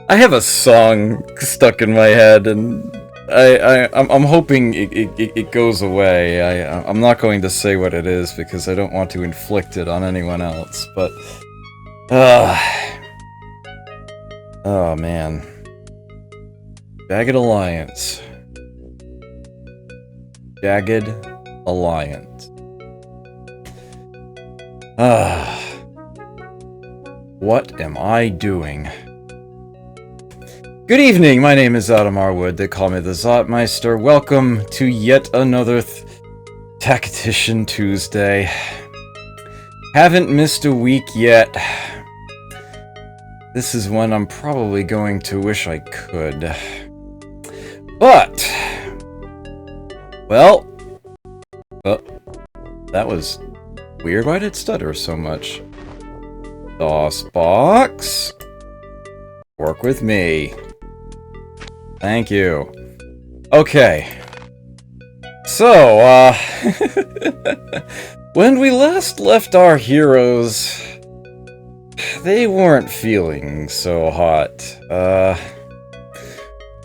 I have a song stuck in my head, and I'm hoping it goes away. I'm not going to say what it is because I don't want to inflict it on anyone else. But oh man, Jagged Alliance, Jagged Alliance. What am I doing? Good evening, my name is Adam Arwood, they call me the Zotmeister. Welcome to yet another Tactician Tuesday. Haven't missed a week yet. This is when I'm probably going to wish I could. But, well, that was weird. Why did it stutter so much? DOS box, work with me. Thank you. Okay. So, when we last left our heroes, they weren't feeling so hot.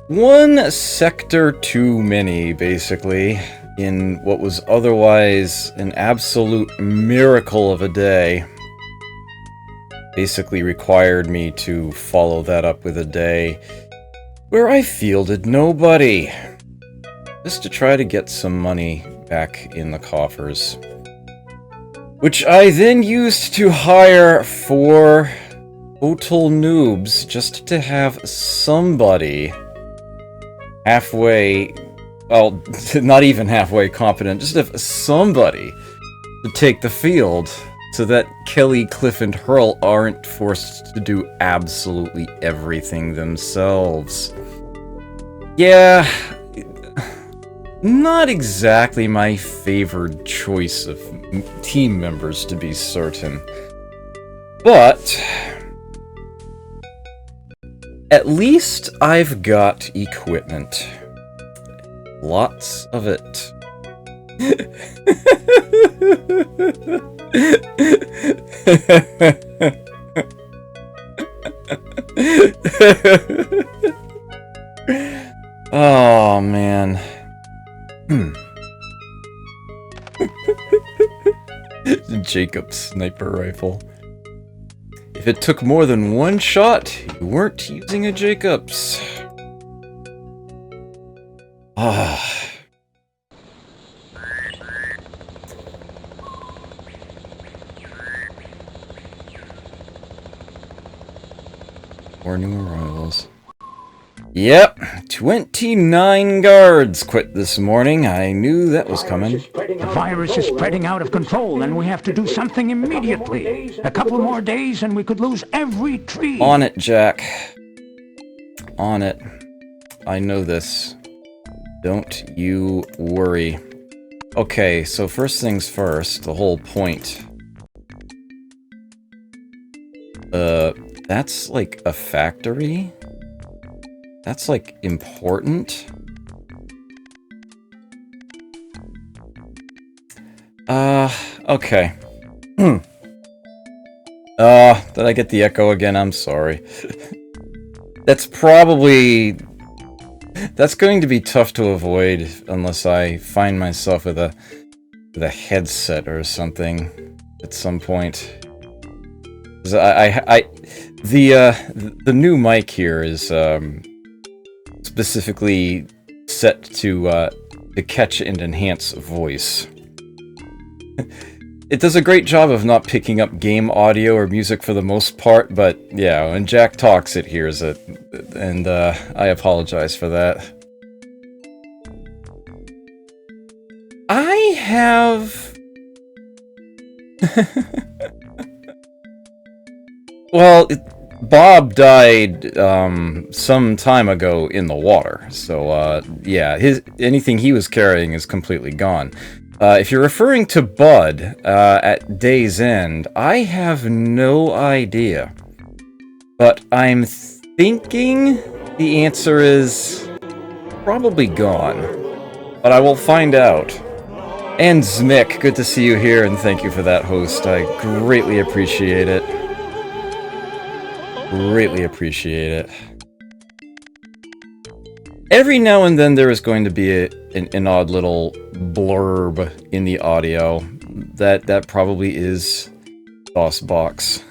One sector too many, basically, in what was otherwise an absolute miracle of a day. Basically required me to follow that up with a day where I fielded nobody, just to try to get some money back in the coffers, which I then used to hire 4 total noobs just to have somebody halfway, well, not even halfway competent, just have somebody to take the field, so that Kelly, Cliff, and Hurl aren't forced to do absolutely everything themselves. Yeah, not exactly my favored choice of team members, to be certain. But at least I've got equipment. Lots of it. Oh man. Jacob's sniper rifle. If it took more than one shot, you weren't using a Jacobs. Ah. More new arrivals. Yep, 29 guards quit this morning. I knew that was coming. The virus is spreading out of control, and we have to do something immediately. A couple more days, and we could lose every tree. On it, Jack. On it. I know this. Don't you worry. Okay, so first things first, the whole point. That's like a factory? That's like important? Okay. Did I get the echo again? I'm sorry. That's probably... That's going to be tough to avoid unless I find myself with a headset or something at some point. The new mic here is specifically set to catch and enhance voice. It does a great job of not picking up game audio or music for the most part, but yeah, when Jack talks, it hears it, and I apologize for that. I have... Well, Bob died some time ago in the water, so yeah, anything he was carrying is completely gone. If you're referring to Bud at day's end, I have no idea. But I'm thinking the answer is probably gone. But I will find out. And Zmick, good to see you here, and thank you for that host. I greatly appreciate it. Greatly appreciate it. Every now and then there is going to be an odd little blurb in the audio. That probably is DOSBox.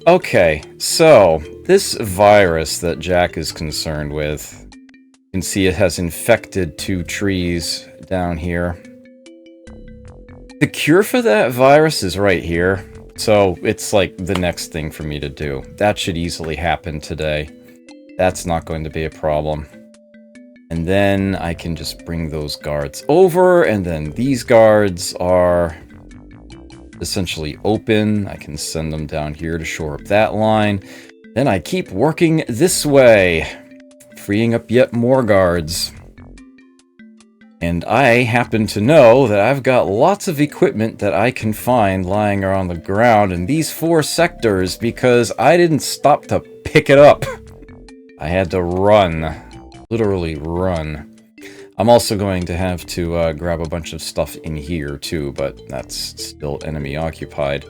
Okay, so this virus that Jack is concerned with, you can see it has infected 2 trees down here. The cure for that virus is right here, so it's like the next thing for me to do. That should easily happen today. That's not going to be a problem. And then I can just bring those guards over, and then these guards are essentially open. I can send them down here to shore up that line. Then I keep working this way, freeing up yet more guards. And I happen to know that I've got lots of equipment that I can find lying around the ground in these 4 sectors because I didn't stop to pick it up. I had to run. Literally run. I'm also going to have to grab a bunch of stuff in here too, but that's still enemy occupied.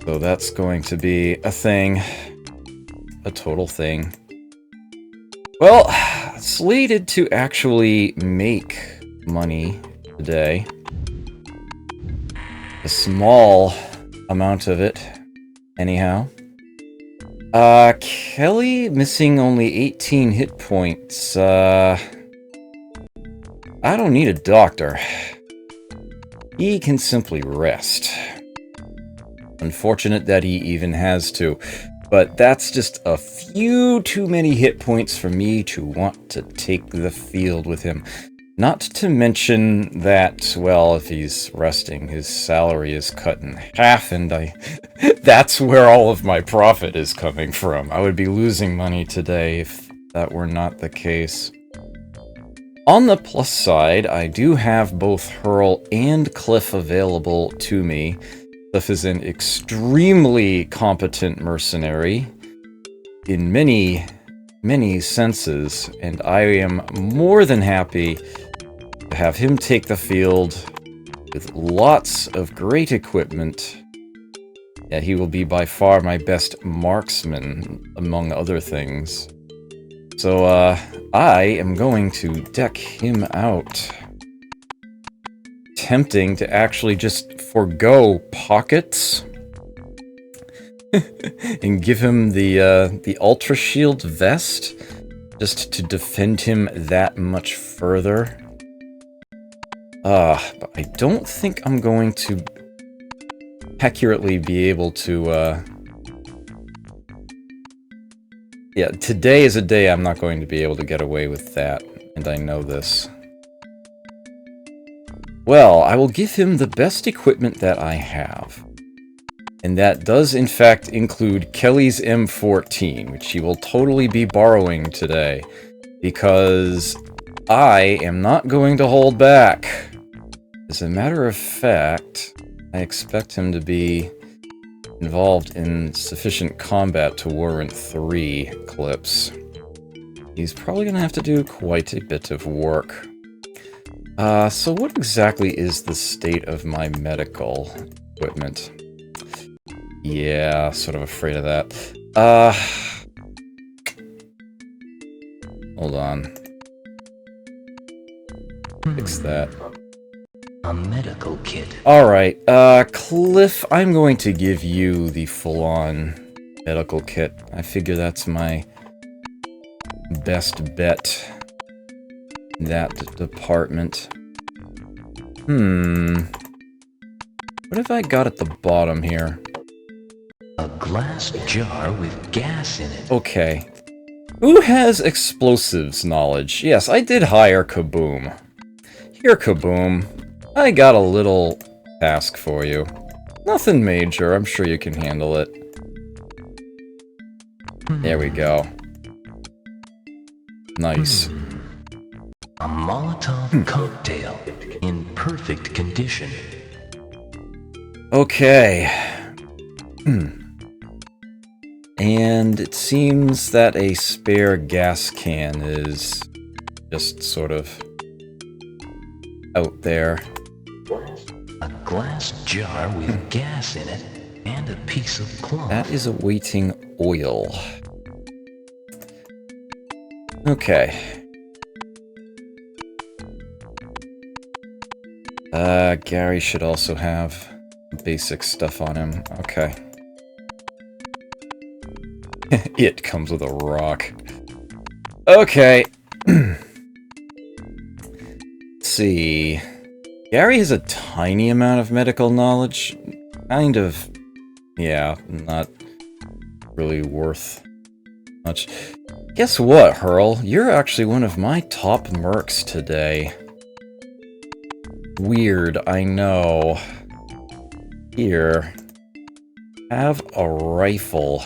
So that's going to be a thing. A total thing. Well, slated to actually make money today. A small amount of it, anyhow. Kelly missing only 18 hit points. I don't need a doctor. He can simply rest. Unfortunate that he even has to. But that's just a few too many hit points for me to want to take the field with him. Not to mention that, well, if he's resting, his salary is cut in half, and that's where all of my profit is coming from. I would be losing money today if that were not the case. On the plus side, I do have both Hurl and Cliff available to me. Cliff is an extremely competent mercenary in many, many senses, and I am more than happy to have him take the field with lots of great equipment. Yeah, he will be by far my best marksman, among other things. So, I am going to deck him out. Tempting to actually just forgo pockets and give him the Ultra Shield vest just to defend him that much further. But I don't think I'm going to accurately be able to, yeah, today is a day I'm not going to be able to get away with that, and I know this. Well, I will give him the best equipment that I have. And that does in fact include Kelly's M14, which he will totally be borrowing today, because I am not going to hold back. As a matter of fact, I expect him to be involved in sufficient combat to warrant 3 clips. He's probably going to have to do quite a bit of work. So what exactly is the state of my medical equipment? Yeah, sort of afraid of that. Hold on. Fix that. A medical kit. Alright, Cliff, I'm going to give you the full-on medical kit. I figure that's my best bet in that department. What have I got at the bottom here? A glass jar with gas in it. Okay. Who has explosives knowledge? Yes, I did hire Kaboom. Here, Kaboom. I got a little task for you. Nothing major, I'm sure you can handle it. There we go. Nice. A Molotov cocktail in perfect condition. Okay. And it seems that a spare gas can is just sort of out there. A glass jar with gas in it. and a piece of cloth. That is awaiting oil. Okay. Gary should also have basic stuff on him. Okay. It comes with a rock. Okay. Let's see. Gary has a tiny amount of medical knowledge. Kind of... yeah, not really worth much. Guess what, Hurl? You're actually one of my top mercs today. Weird, I know. Here. Have a rifle.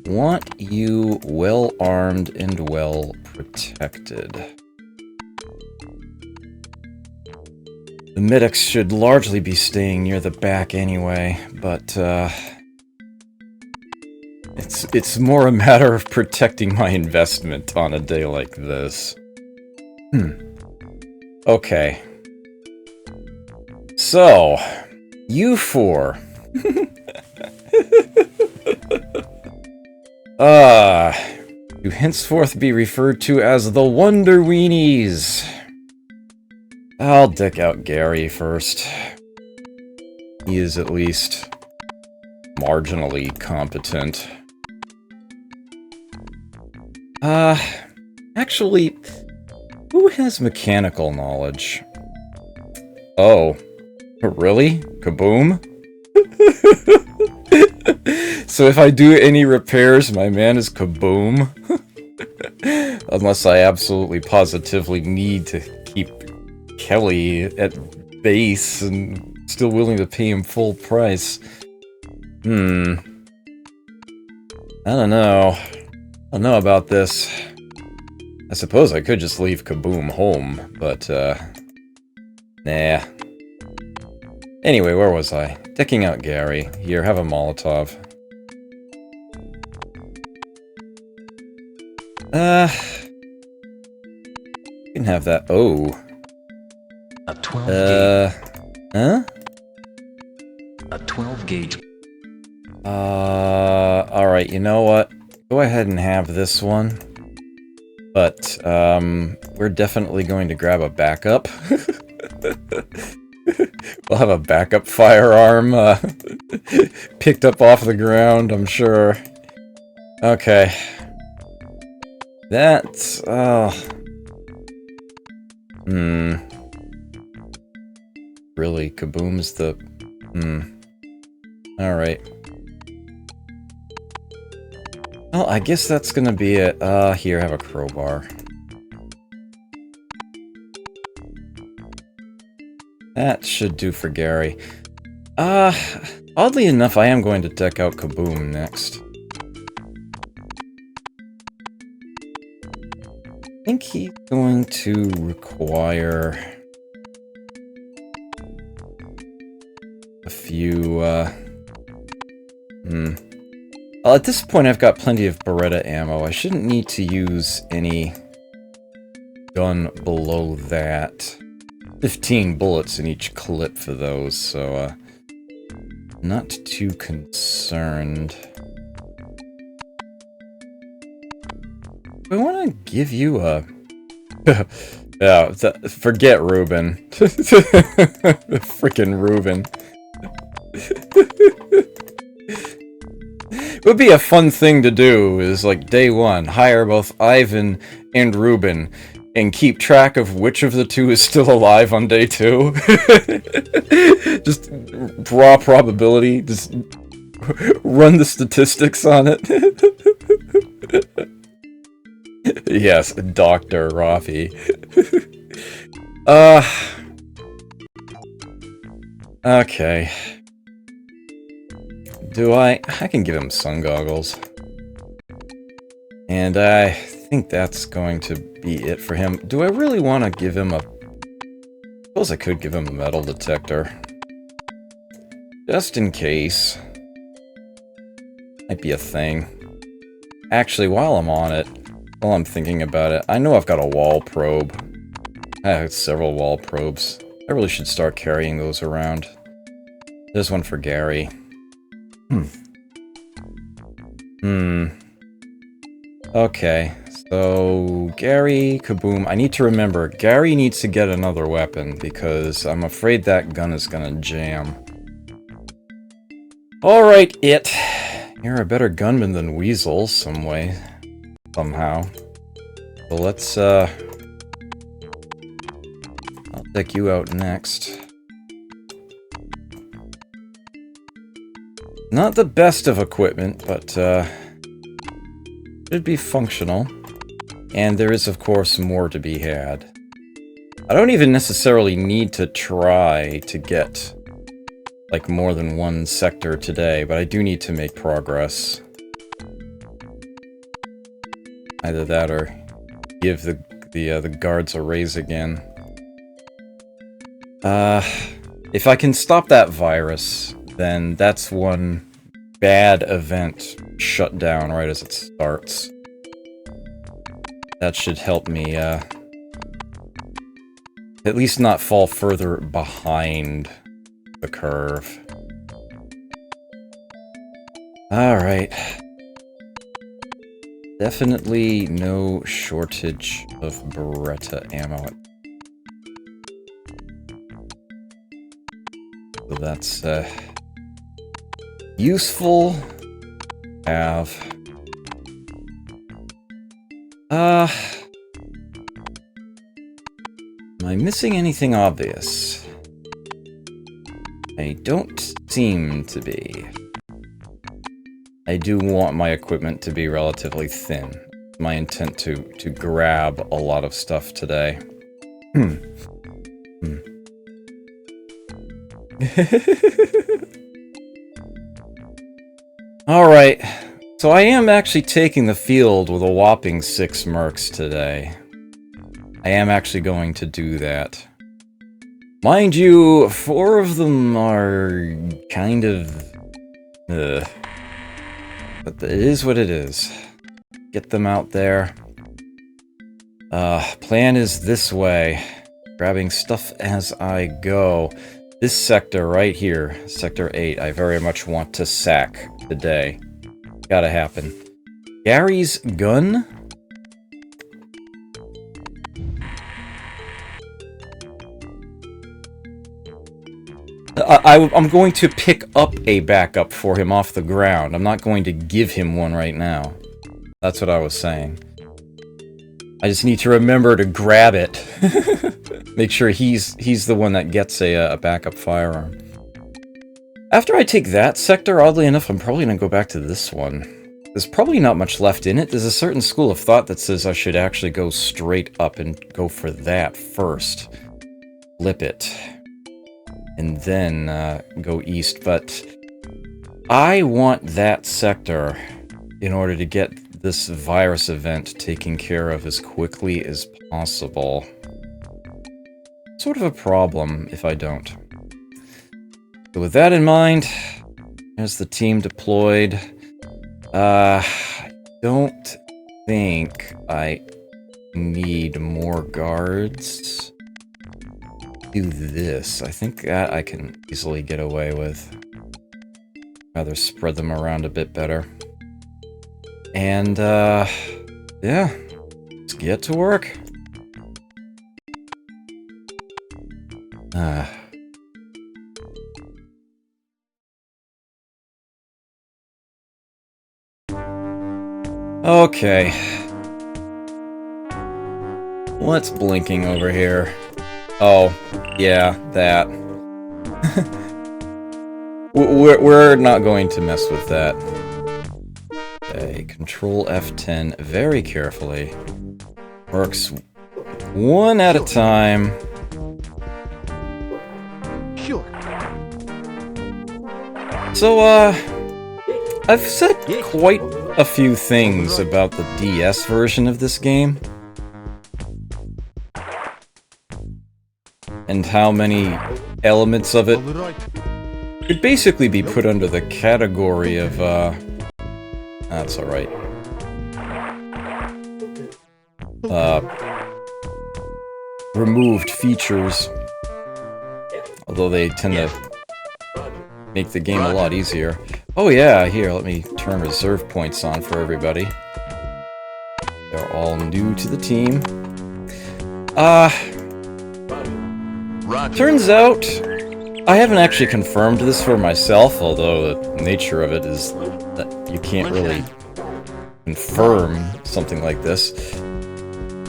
Want you well-armed and well-protected. The medics should largely be staying near the back anyway, but, It's more a matter of protecting my investment on a day like this. Okay. So, you four. To henceforth be referred to as the Wonder Weenies. I'll deck out Gary first. He is at least marginally competent. Actually, who has mechanical knowledge? Oh, really? Kaboom? So if I do any repairs, my man is Kaboom? Unless I absolutely positively need to keep Kelly at base and still willing to pay him full price. I don't know. I don't know about this. I suppose I could just leave Kaboom home, but, nah. Anyway, where was I? Decking out Gary. Here, have a Molotov. You can have that. Oh. A 12 gauge. Huh? A 12 gauge. Alright, you know what? Go ahead and have this one. But, we're definitely going to grab a backup. We'll have a backup firearm, picked up off the ground, I'm sure. Okay. That's, Really, Kaboom's the... Alright. Well, I guess that's gonna be it. Here, have a crowbar. That should do for Gary. Oddly enough, I am going to deck out Kaboom next. I think he's going to require a few, Well, at this point I've got plenty of Beretta ammo. I shouldn't need to use any gun below that. 15 bullets in each clip for those, so, not too concerned. I want to give you a... yeah, forget Ruben. Frickin' Ruben. It would be a fun thing to do, is like day one, hire both Ivan and Ruben, and keep track of which of the two is still alive on day two. Just raw probability, just run the statistics on it. Yes, Dr. Rafi. Okay. Do I can give him sun goggles. And I think that's going to be it for him. Do I really want to give him a... I suppose I could give him a metal detector. Just in case. Might be a thing. Actually, while I'm on it, while I'm thinking about it, I know I've got a wall probe. I have several wall probes. I really should start carrying those around. There's one for Gary. Okay, so Gary, Kaboom. I need to remember, Gary needs to get another weapon because I'm afraid that gun is gonna jam. Alright, it. You're a better gunman than Weasel, somehow. So let's, I'll take you out next. Not the best of equipment, but, should be functional. And there is, of course, more to be had. I don't even necessarily need to try to get, like, more than one sector today, but I do need to make progress. Either that or give the guards a raise again. If I can stop that virus, then that's one bad event shut down right as it starts. That should help me, at least not fall further behind the curve. Alright. Definitely no shortage of Beretta ammo. So that's, useful. Have. Am I missing anything obvious? I don't seem to be. I do want my equipment to be relatively thin. My intent to grab a lot of stuff today. Alright, so I am actually taking the field with a whopping 6 mercs today. I am actually going to do that. Mind you, 4 of them are kind of... but it is what it is. Get them out there. Plan is this way. Grabbing stuff as I go. This sector right here, Sector 8, I very much want to sack today. Gotta happen. Gary's gun? I'm going to pick up a backup for him off the ground. I'm not going to give him one right now. That's what I was saying. I just need to remember to grab it. Make sure he's the one that gets a backup firearm. After I take that sector, oddly enough, I'm probably going to go back to this one. There's probably not much left in it. There's a certain school of thought that says I should actually go straight up and go for that first. Flip it. And then go east, but I want that sector in order to get this virus event taken care of as quickly as possible. Sort of a problem if I don't. So with that in mind, there's the team deployed. I don't think I need more guards. Do this. I think that I can easily get away with. Rather spread them around a bit better. And, yeah. Let's get to work. Okay. What's blinking over here? Oh, yeah, that. We're not going to mess with that. Okay, Control F10 very carefully. Works one at a time. Sure. So, I've said quite a few things about the DS version of this game. And how many elements of it could basically be put under the category of, that's alright. removed features. Although they tend to make the game a lot easier. Oh yeah, here, let me turn reserve points on for everybody. They're all new to the team. Turns out, I haven't actually confirmed this for myself, although the nature of it is that you can't really confirm something like this.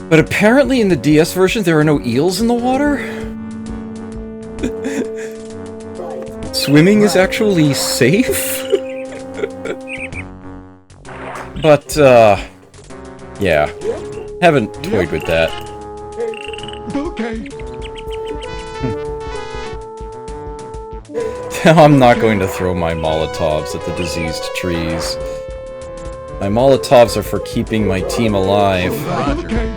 But apparently in the DS version there are no eels in the water? Swimming is actually safe? But, yeah. Haven't toyed with that. Okay. I'm not going to throw my Molotovs at the diseased trees. My Molotovs are for keeping my team alive. Okay.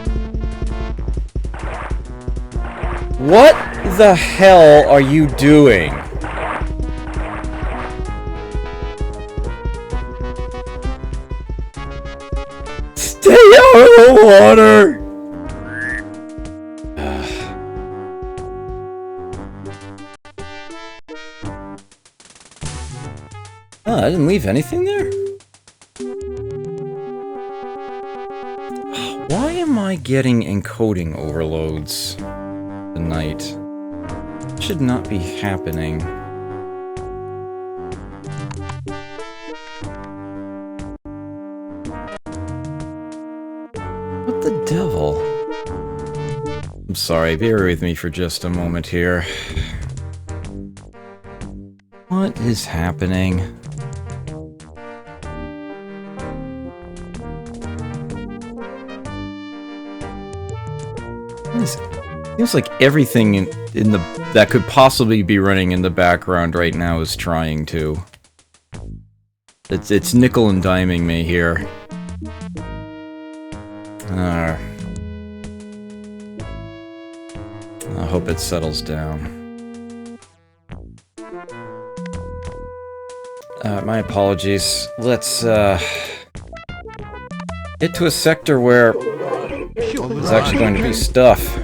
What the hell are you doing? Stay out of the water! Oh, I didn't leave anything there? Why am I getting encoding overloads tonight? Should not be happening. What the devil? I'm sorry, bear with me for just a moment here. What is happening? Seems like everything in the that could possibly be running in the background right now is trying to. It's nickel and diming me here. I hope it settles down. My apologies. Let's get to a sector where there's actually going to be stuff.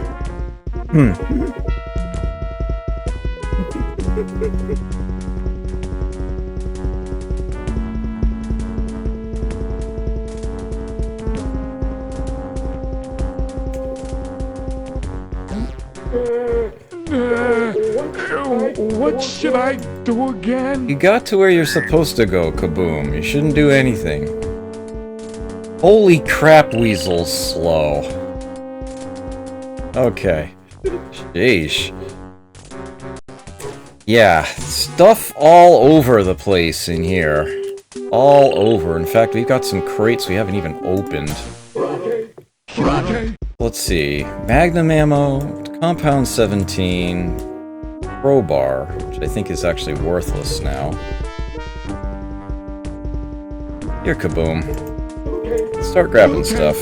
What should I do again? You got to where you're supposed to go, Kaboom. You shouldn't do anything. Holy crap, Weasel's slow. Okay. Sheesh. Yeah, stuff all over the place in here. All over. In fact, we've got some crates we haven't even opened. Let's see. Magnum ammo, Compound 17, crowbar, which I think is actually worthless now. Here, Kaboom. Let's start grabbing stuff.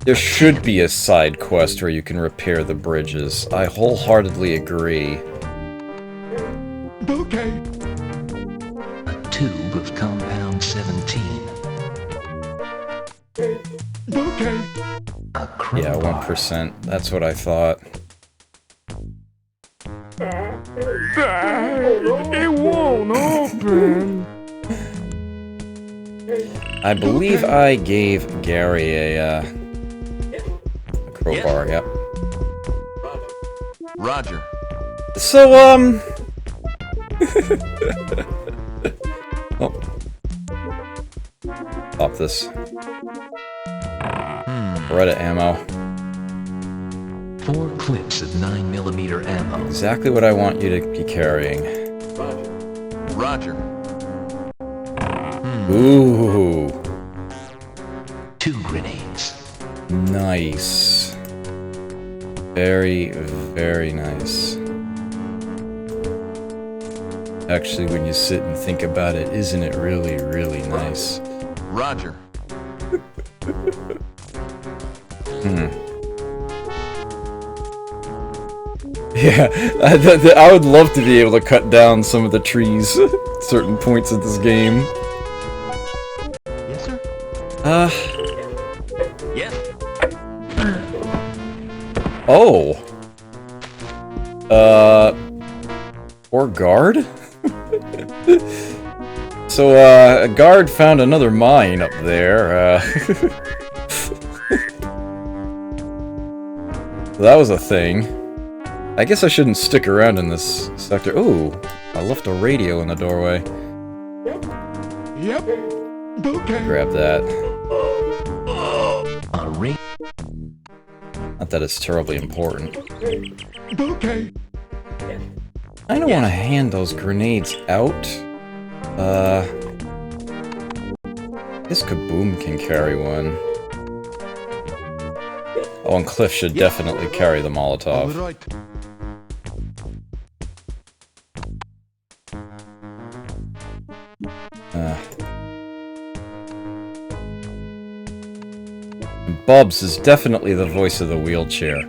There should be a side quest where you can repair the bridges. I wholeheartedly agree. Okay. A tube of compound 17. Okay. A crowbar. Yeah, 1%. That's what I thought. It won't open. I believe I gave Gary a crowbar, yep. Roger. So, oh. Pop this. Beretta ammo. 4 clips of 9mm ammo. Exactly what I want you to be carrying. Roger. Ooh. 2 grenades. Nice. Very, very nice. Actually, when you sit and think about it, isn't it really, really nice? Roger. Yeah, I would love to be able to cut down some of the trees at certain points of this game. Yes, sir. Yeah. Oh. Or guard? So, a guard found another mine up there, that was a thing. I guess I shouldn't stick around in this sector. Ooh, I left a radio in the doorway. Yep. Okay. Grab that. A ring. Not that it's terribly important. Okay. I don't want to hand those grenades out. This Kaboom can carry one. Oh, and Cliff should definitely carry the Molotov. All right. Bubs is definitely the voice of the wheelchair.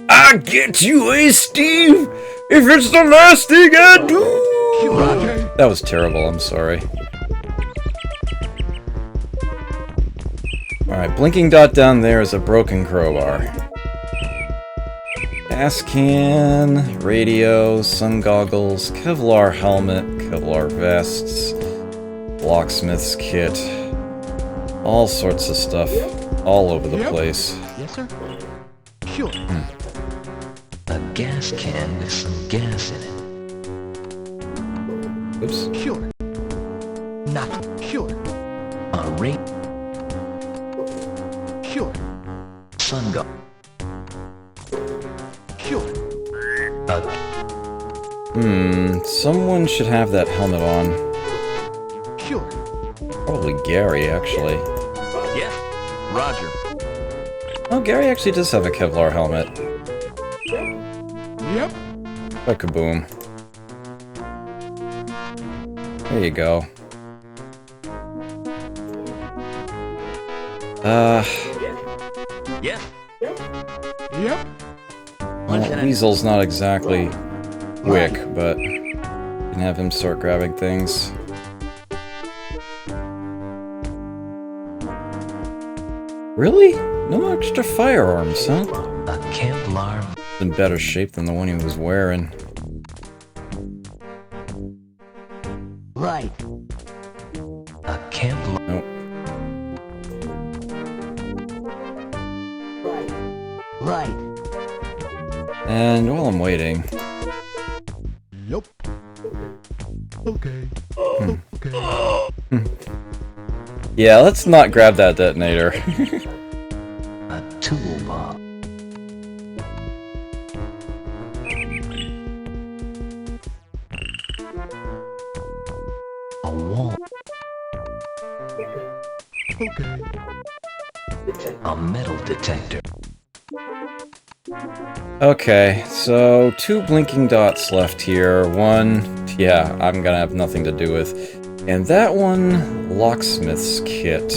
I get you, Steve! If it's the last thing I do! Okay. That was terrible, I'm sorry. Alright, blinking dot down there is a broken crowbar. Gas can, radio, sun goggles, Kevlar helmet, Kevlar vests, locksmith's kit, all sorts of stuff, all over the place. Yes, sir. Sure. A gas can with some gas in it. Oops. Sure. Not sure. A ring. Sure. Sun go. Sure. Someone should have that helmet on. Sure. Probably Gary, actually. Yeah. Roger. Oh, Gary actually does have a Kevlar helmet. Yep. A Kaboom. There you go. Yeah. Yep. Well, Weasel's not exactly quick, but you can have him start grabbing things. Really? No extra firearms, huh? A Kevlar. In better shape than the one he was wearing. Right. A Kevlar. Nope. Right. And while I'm waiting, Yep. Okay. Okay. yeah, let's not grab that detonator. A toolbox. A wall. Okay. A metal detector. Okay, so 2 blinking dots left here. One, yeah, I'm gonna have nothing to do with. And that one, locksmith's kit.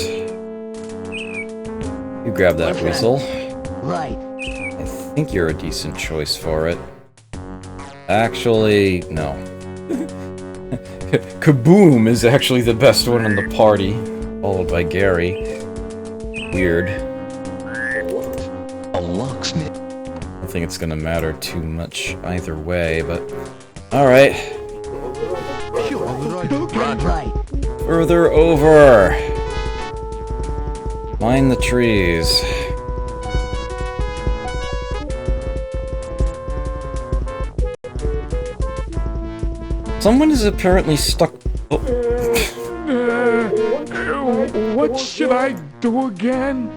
You grab that, Weasel. Right. I think you're a decent choice for it. Actually, no. Kaboom is actually the best one in the party, followed by Gary. Weird. A locksmith. I don't think it's gonna matter too much either way, but... Alright. Sure. All right. Right. Further over! Mind the trees. Someone is apparently stuck... Oh. What should I do again?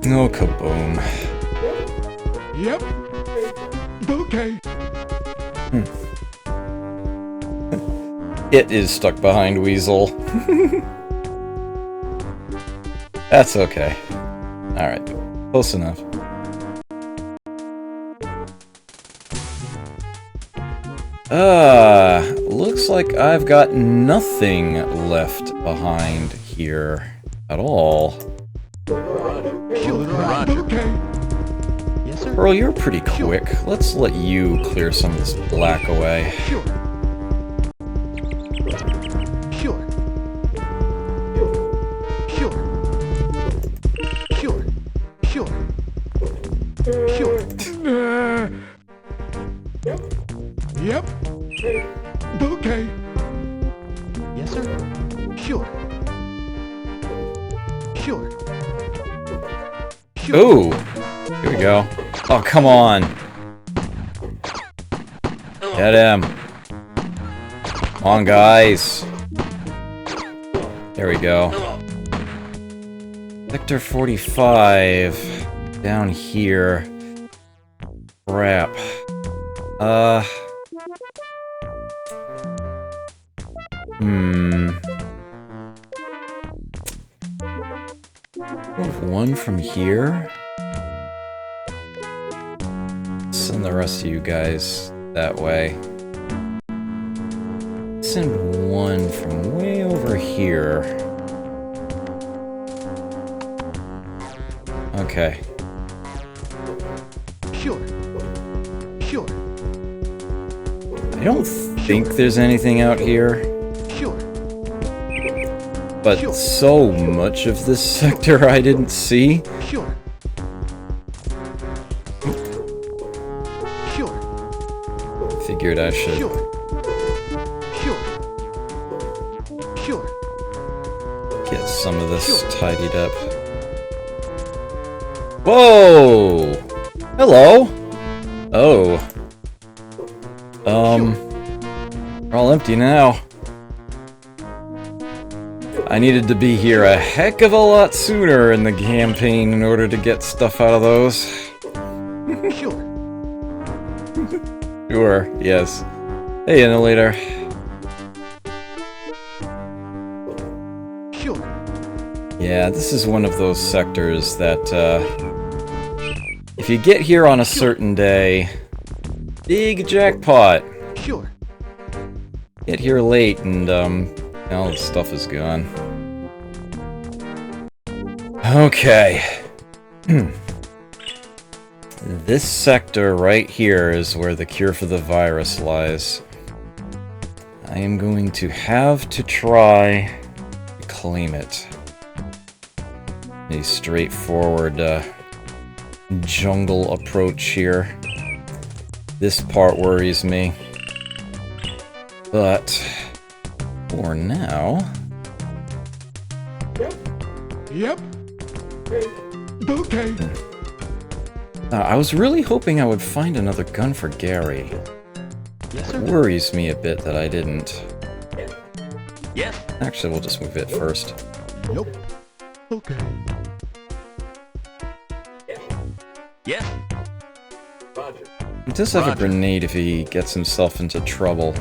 No, Kaboom. Yep. Okay. It is stuck behind Weasel. That's okay. Alright, close enough. Looks like I've got nothing left behind here at all. Roger. Okay. Yes, sir. Pearl, you're pretty quick. Let's let you clear some of this black away. Sure. Sure. Sure. Sure. Sure. Sure. Yep. Okay. Yes, sir. Sure. Sure. Ooh! Here we go. Oh, come on! Get him! Come on, guys! There we go. Sector 45. Down here. Crap. Move one from here. Send the rest of you guys that way. Send one from way over here. Okay. Sure. Sure. I don't think there's anything out here. Sure. But so much of this sector I didn't see. Sure. Sure. Figured I should. Sure. Sure. Sure. Get some of this tidied up. Whoa! Hello! Oh. We're all empty now. I needed to be here a heck of a lot sooner in the campaign in order to get stuff out of those. Sure. Sure, yes. Hey, Annihilator. Sure. Yeah, this is one of those sectors that, if you get here on a certain day, big jackpot. Sure. Get here late and, all the stuff is gone. Okay. This sector right here is where the cure for the virus lies. I am going to have to try to claim it. A straightforward jungle approach here. This part worries me. But for now... Yep. Okay. I was really hoping I would find another gun for Gary. Yes, It sir. worries me a bit that I didn't. Yes. Actually, we'll just move it first. Nope. Okay. Yes. He does have a Roger. grenade if he gets himself into trouble.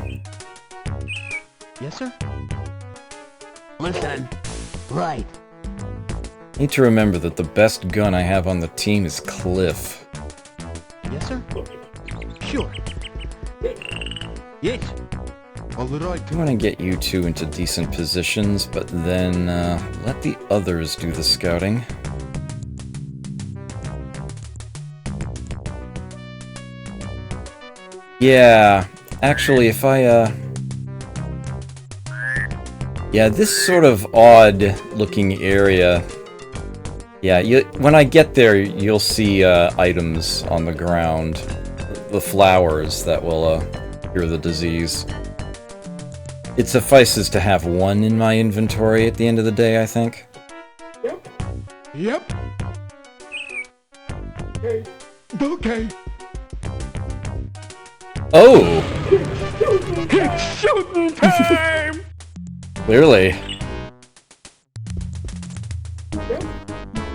Yes, sir. Listen. Right. Need to remember that the best gun I have on the team is Cliff. Yes, sir. Sure. Yes. All right. I want to get you two into decent positions, but then let the others do the scouting. Yeah, actually, if I, yeah, this sort of odd-looking area... Yeah, when I get there, you'll see items on the ground. The flowers that will cure the disease. It suffices to have one in my inventory at the end of the day, I think. Yep. Okay. Oh! It's shooting time! Clearly.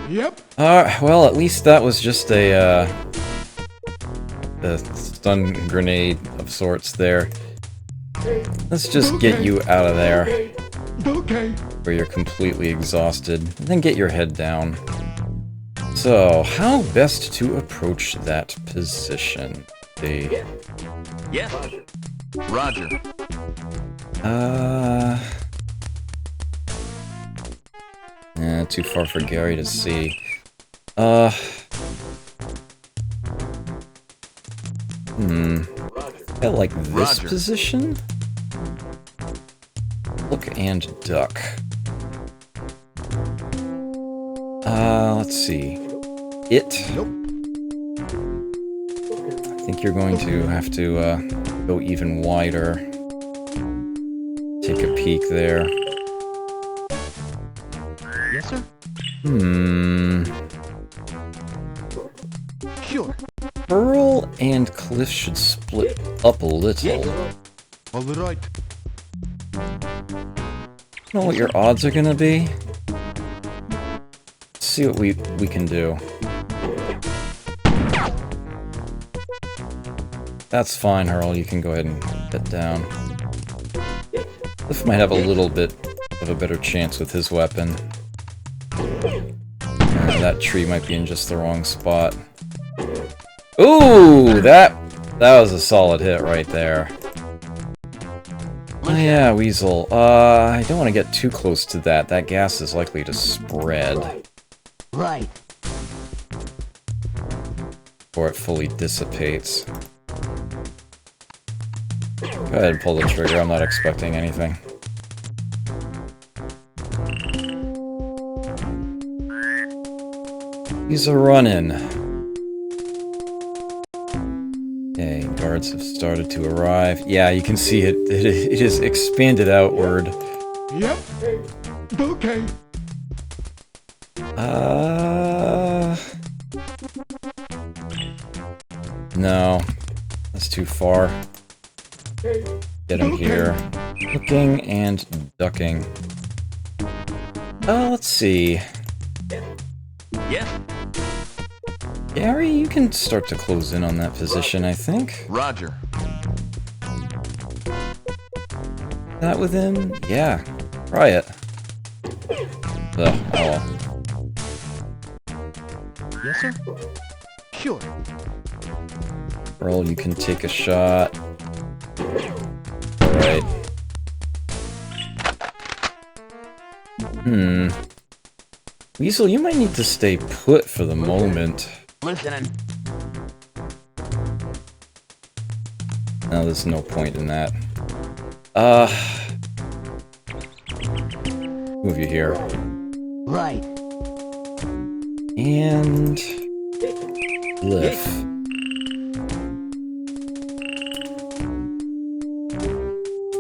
Yep. Well, at least that was just a stun grenade of sorts there. Let's just get you out of there, Okay. where you're completely exhausted, and then get your head down. So, how best to approach that position? Yes. Roger. Too far for Gary to see. I like this Roger. position. Look and duck. Let's see. It. Nope. I think you're going to have to go even wider. Take a peek there. Yes, sir. Sure. Pearl and Cliff should split up a little. All right. Know what your odds are gonna be? Let's see what we can do. That's fine, Hurl. You can go ahead and get down. Cliff might have a little bit of a better chance with his weapon. And that tree might be in just the wrong spot. Ooh, that was a solid hit right there. Oh yeah, Weasel. I don't want to get too close to that. That gas is likely to spread. Right. Before it fully dissipates. Go ahead and pull the trigger. I'm not expecting anything. He's a run-in. Okay, guards have started to arrive. Yeah, you can see it. It is expanded outward. Yep. Okay. No. That's too far. Get him here. Looking and ducking. Let's see. Yes. Gary, you can start to close in on that position, I think. Roger. That within? Yeah. Try it. Ugh, oh well. Yes, sir. Sure. Roll, you can take a shot. Alright. Weasel, you might need to stay put for the moment. Listening. No, there's no point in that. Move you here. Right. And... lift.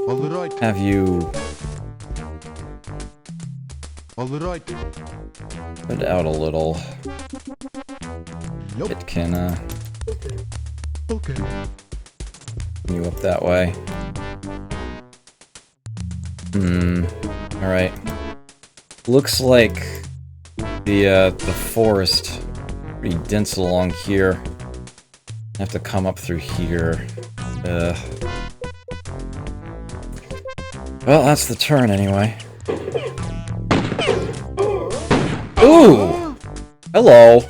All right. Have you... All right. spread out a little. Nope. It can, Okay. you up that way. Alright. Looks like the forest pretty dense along here. Have to come up through here. Well, that's the turn anyway. Ooh! Hello!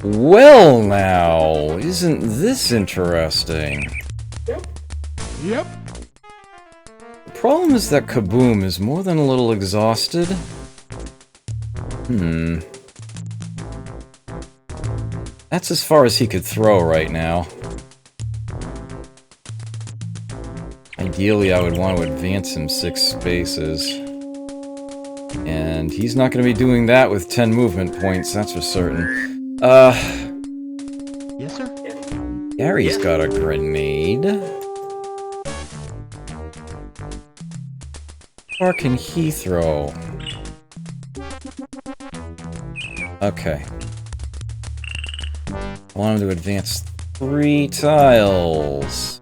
Well now, isn't this interesting? Yep. The problem is that Kaboom is more than a little exhausted. That's as far as he could throw right now. Ideally, I would want to advance him 6 spaces. And he's not going to be doing that with 10 movement points, that's for certain. Yes, sir. Gary's got a grenade. Or can he throw? Okay. I want him to advance 3 tiles.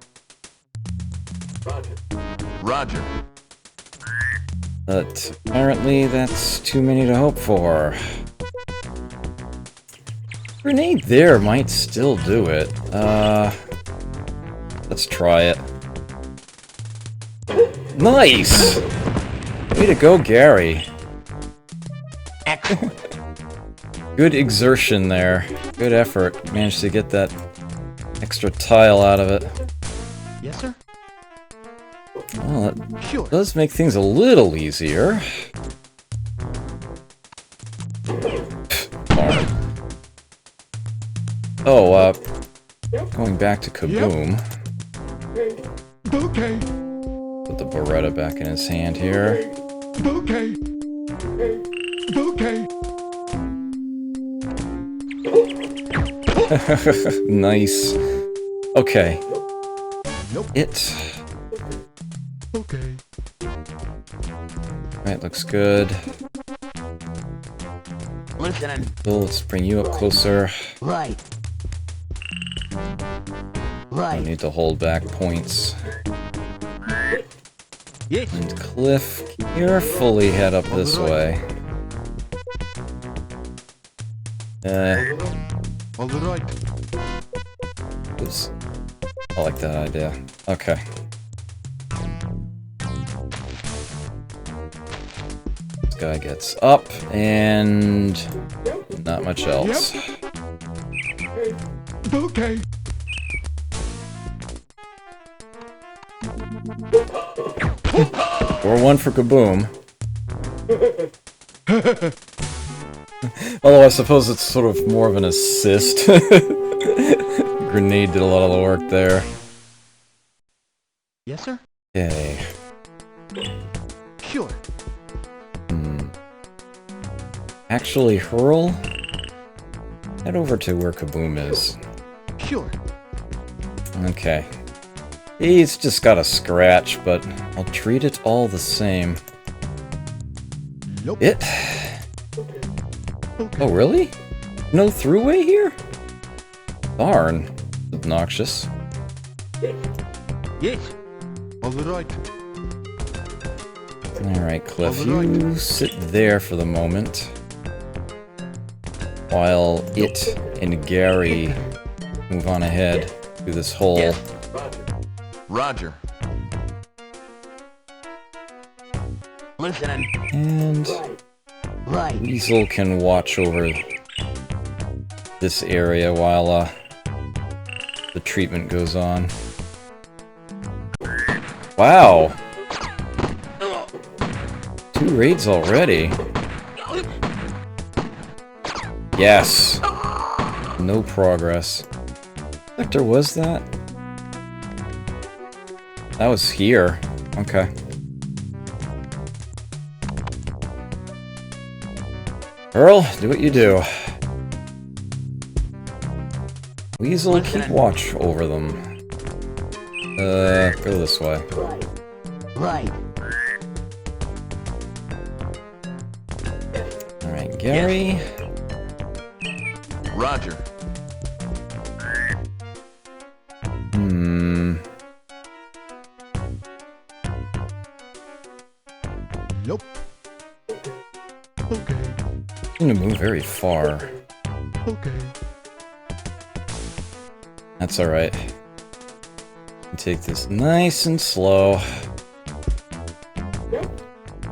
Roger. But apparently that's too many to hope for. Grenade there might still do it. Let's try it. Nice! Way to go, Gary. Excellent. Good exertion there. Good effort. Managed to get that extra tile out of it. Yes, sir. Well, that Sure. does make things a little easier. Darn. Oh, going back to Kaboom. Okay. Put the Beretta back in his hand here. Okay. Okay. Nice. Okay. Nope. It. Okay. Alright, looks good. Listening. Well, let's bring you up closer. Right. I Right. need to hold back points. Yes. And Cliff, carefully head up this way. All right. Oops. I like that idea. Okay. This guy gets up, and not much else. Okay. Or one for Kaboom. Although I suppose it's sort of more of an assist. Grenade did a lot of the work there. Yes, sir. Okay. Sure. Actually, Hurl, head over to where Kaboom is. Sure. Okay. He's just got a scratch, but I'll treat it all the same. Nope. It? Okay. Oh, really? No throughway here? Darn. Obnoxious. Yes. All right. Alright, Cliff, Alright. you sit there for the moment. While it and Gary move on ahead through this hole. Yes. Roger. Listening. And Right. Weasel can watch over this area while the treatment goes on. Wow! 2 raids already. Yes! No progress. What sector was that? That was here. Okay. Earl, do what you do. Weasel, keep watch over them. Go this way. Right. Alright, Gary. Roger. Nope. Okay. Seem to move very far. Okay. That's alright. Take this nice and slow.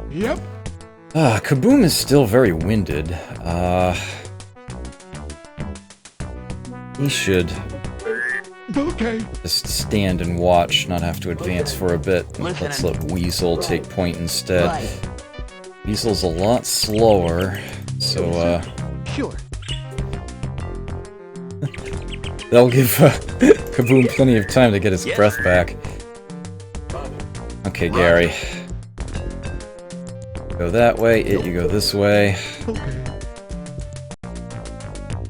Yep. Kaboom is still very winded. He should Okay. just stand and watch, not have to advance for a bit. Let's let Weasel take point instead. Right. Weasel's a lot slower, so Sure. that'll give Kaboom plenty of time to get his breath back. Okay, Gary. Go that way, you go this way. Okay.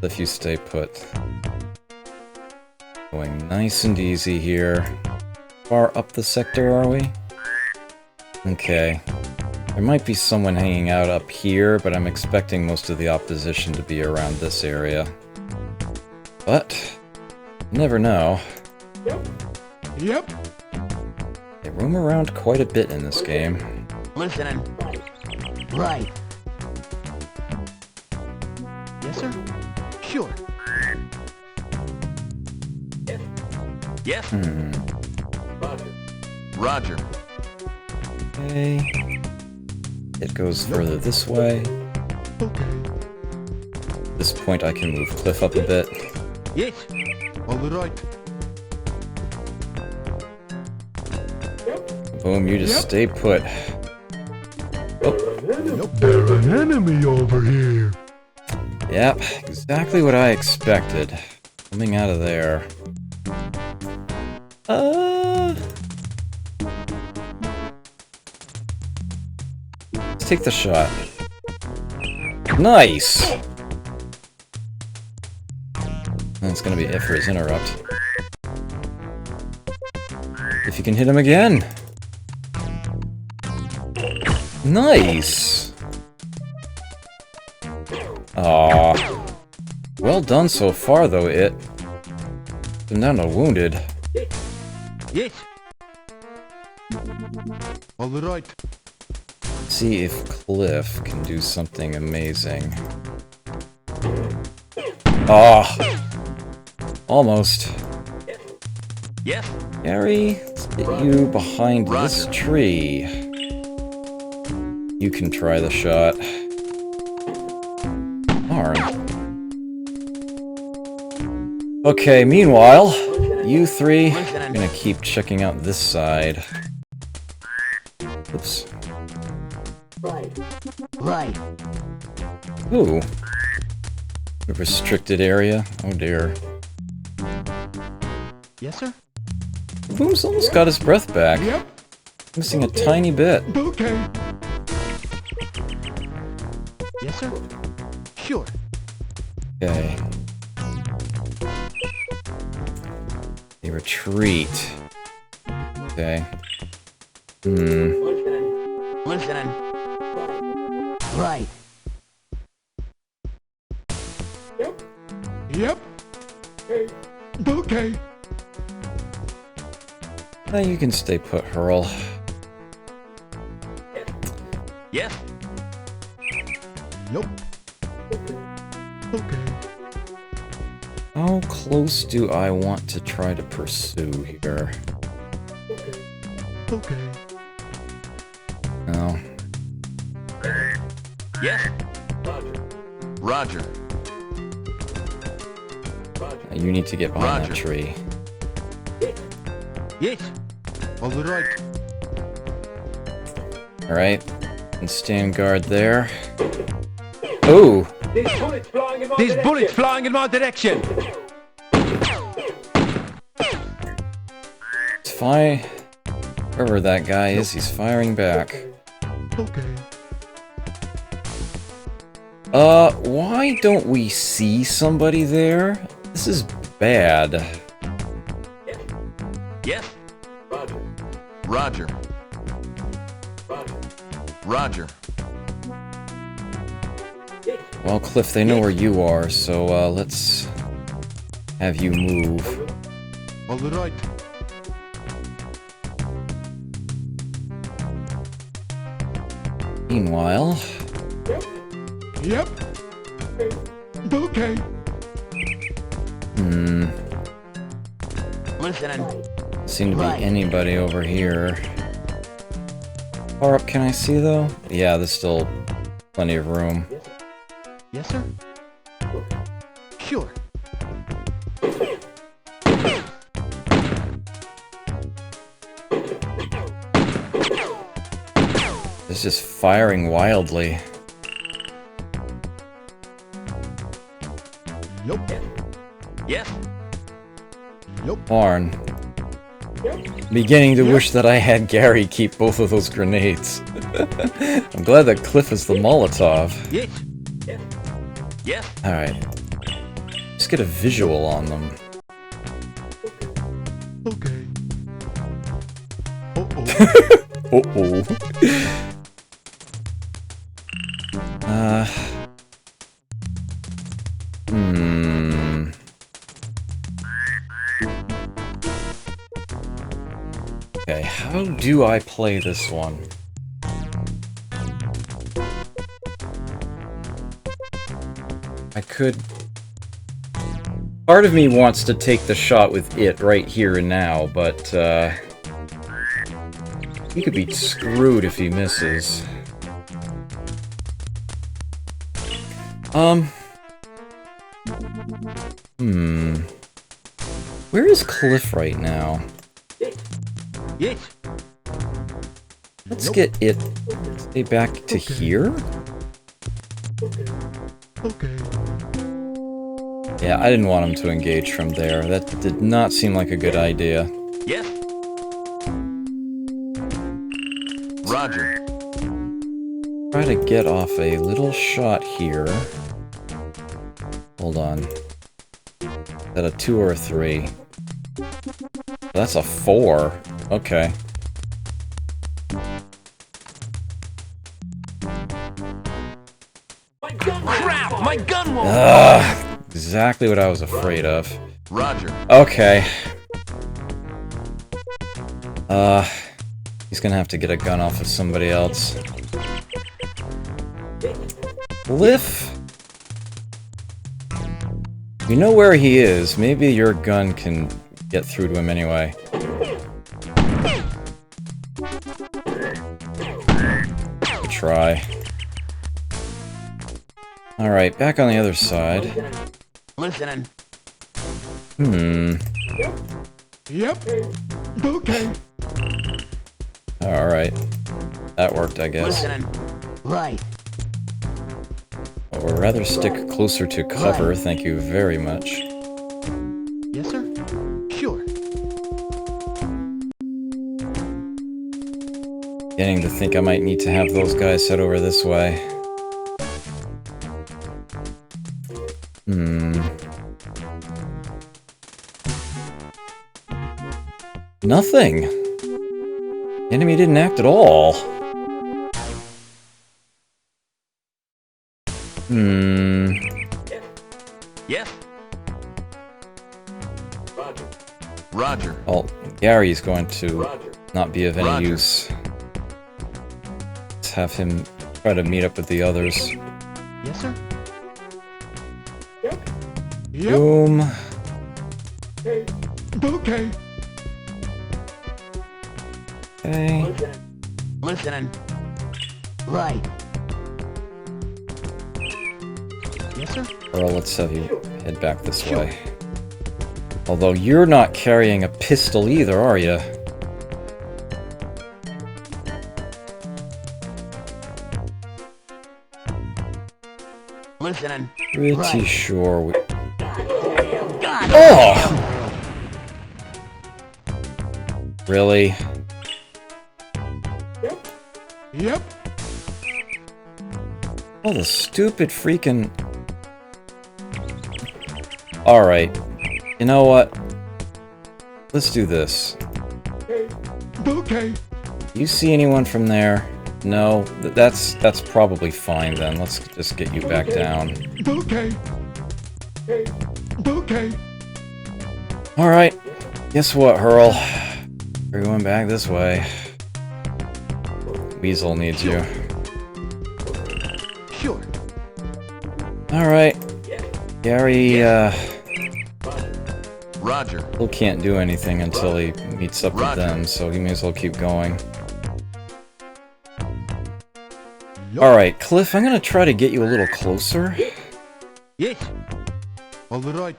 If you stay put. Going nice and easy here. Far up the sector, are we? Okay. There might be someone hanging out up here, but I'm expecting most of the opposition to be around this area. But, you never know. Yep. They roam around quite a bit in this game. Listening. Right. Yes, sir. Sure. Yes. Roger. Okay. It goes further this way. Okay. At this point I can move Cliff up a bit. Yes. All right. Boom, you just Yep. stay put. Nope. There's an enemy over here. Yep, exactly what I expected. Coming out of there. Let's take the shot. And it's gonna be F for his interrupt. If you can hit him again. Nice! Aw. Well done so far, though, it. I'm down to wounded. Yes. All right. See if Cliff can do something amazing. Ah! Almost. Yes. Gary, let's get you behind this tree. You can try the shot. Darn. Okay, meanwhile, you three are gonna keep checking out this side. Oops. Right. Ooh. A restricted area? Oh dear. Yes, sir. Boom's almost got his breath back. Yep. Missing a tiny bit. Okay. Yes, sir. Sure. Okay. They retreat. Okay. Listening. Right. Yep. Okay. Now you can stay put, Hurl. Yes. Nope. Okay. How close do I want to try to pursue here? Okay. No. Yes. Roger. You need to get behind that Roger. tree. Yes. All right. Alright. And stand guard there. Ooh! These bullets flying in my direction. It's fine. Wherever that guy is, he's firing back. Okay. Why don't we see somebody there? This is bad. Yes. Roger. Roger. Well, Cliff, they know where you are, so, let's have you move. All right. Meanwhile... Yep. Okay. Listening. Seem to be anybody over here. Far up can I see, though? Yeah, there's still plenty of room. Yes, sir. Sure. It's just firing wildly. Nope. Yes. Nope. Darn. Beginning to wish that I had Gary keep both of those grenades. I'm glad that Cliff is the Molotov. Yes. Yes. Alright. Just get a visual on them. Okay. Uh-oh. Uh-oh. Okay, how do I play this one? I could... Part of me wants to take the shot with it right here and now, but, he could be screwed if he misses. Where is Cliff right now? Yes. Let's get it... Stay back to here? Okay. Yeah, I didn't want him to engage from there. That did not seem like a good idea. Yes. Roger. Try to get off a little shot here. Hold on. Is that a 2 or a 3? That's a 4. Okay. Crap! My gun won't. Exactly what I was afraid of. Roger. Okay. He's gonna have to get a gun off of somebody else. Cliff? You know where he is. Maybe your gun can get through to him anyway. Try. Alright, back on the other side. Listening. Yep. Okay. Alright. That worked, I guess. Listening. Right. I would rather stick closer to cover, thank you very much. Yes, sir. Sure. Beginning to think I might need to have those guys head over this way. Nothing! The enemy didn't act at all. Yes. Roger. Well, Gary's going to not be of any Roger. use. Let's have him try to meet up with the others. Yes, sir. Yep. Boom. Okay. Okay. Listening. Right. Yes, sir. Earl, let's have you head back this way. Although you're not carrying a pistol either, are you? Listening. Pretty Right. sure we... God. Oh! Really? Yep. Oh, the stupid freaking... Alright. You know what? Let's do this. Okay. You see anyone from there? No? That's probably fine then. Let's just get you back down. Okay. Okay. Alright. Guess what, Hurl? We're going back this way. Weasel needs you. Sure. Alright. Gary, Roger. still can't do anything until he meets up with Roger. them, so he may as well keep going. Yup. Alright, Cliff, I'm gonna try to get you a little closer. Yes. All right.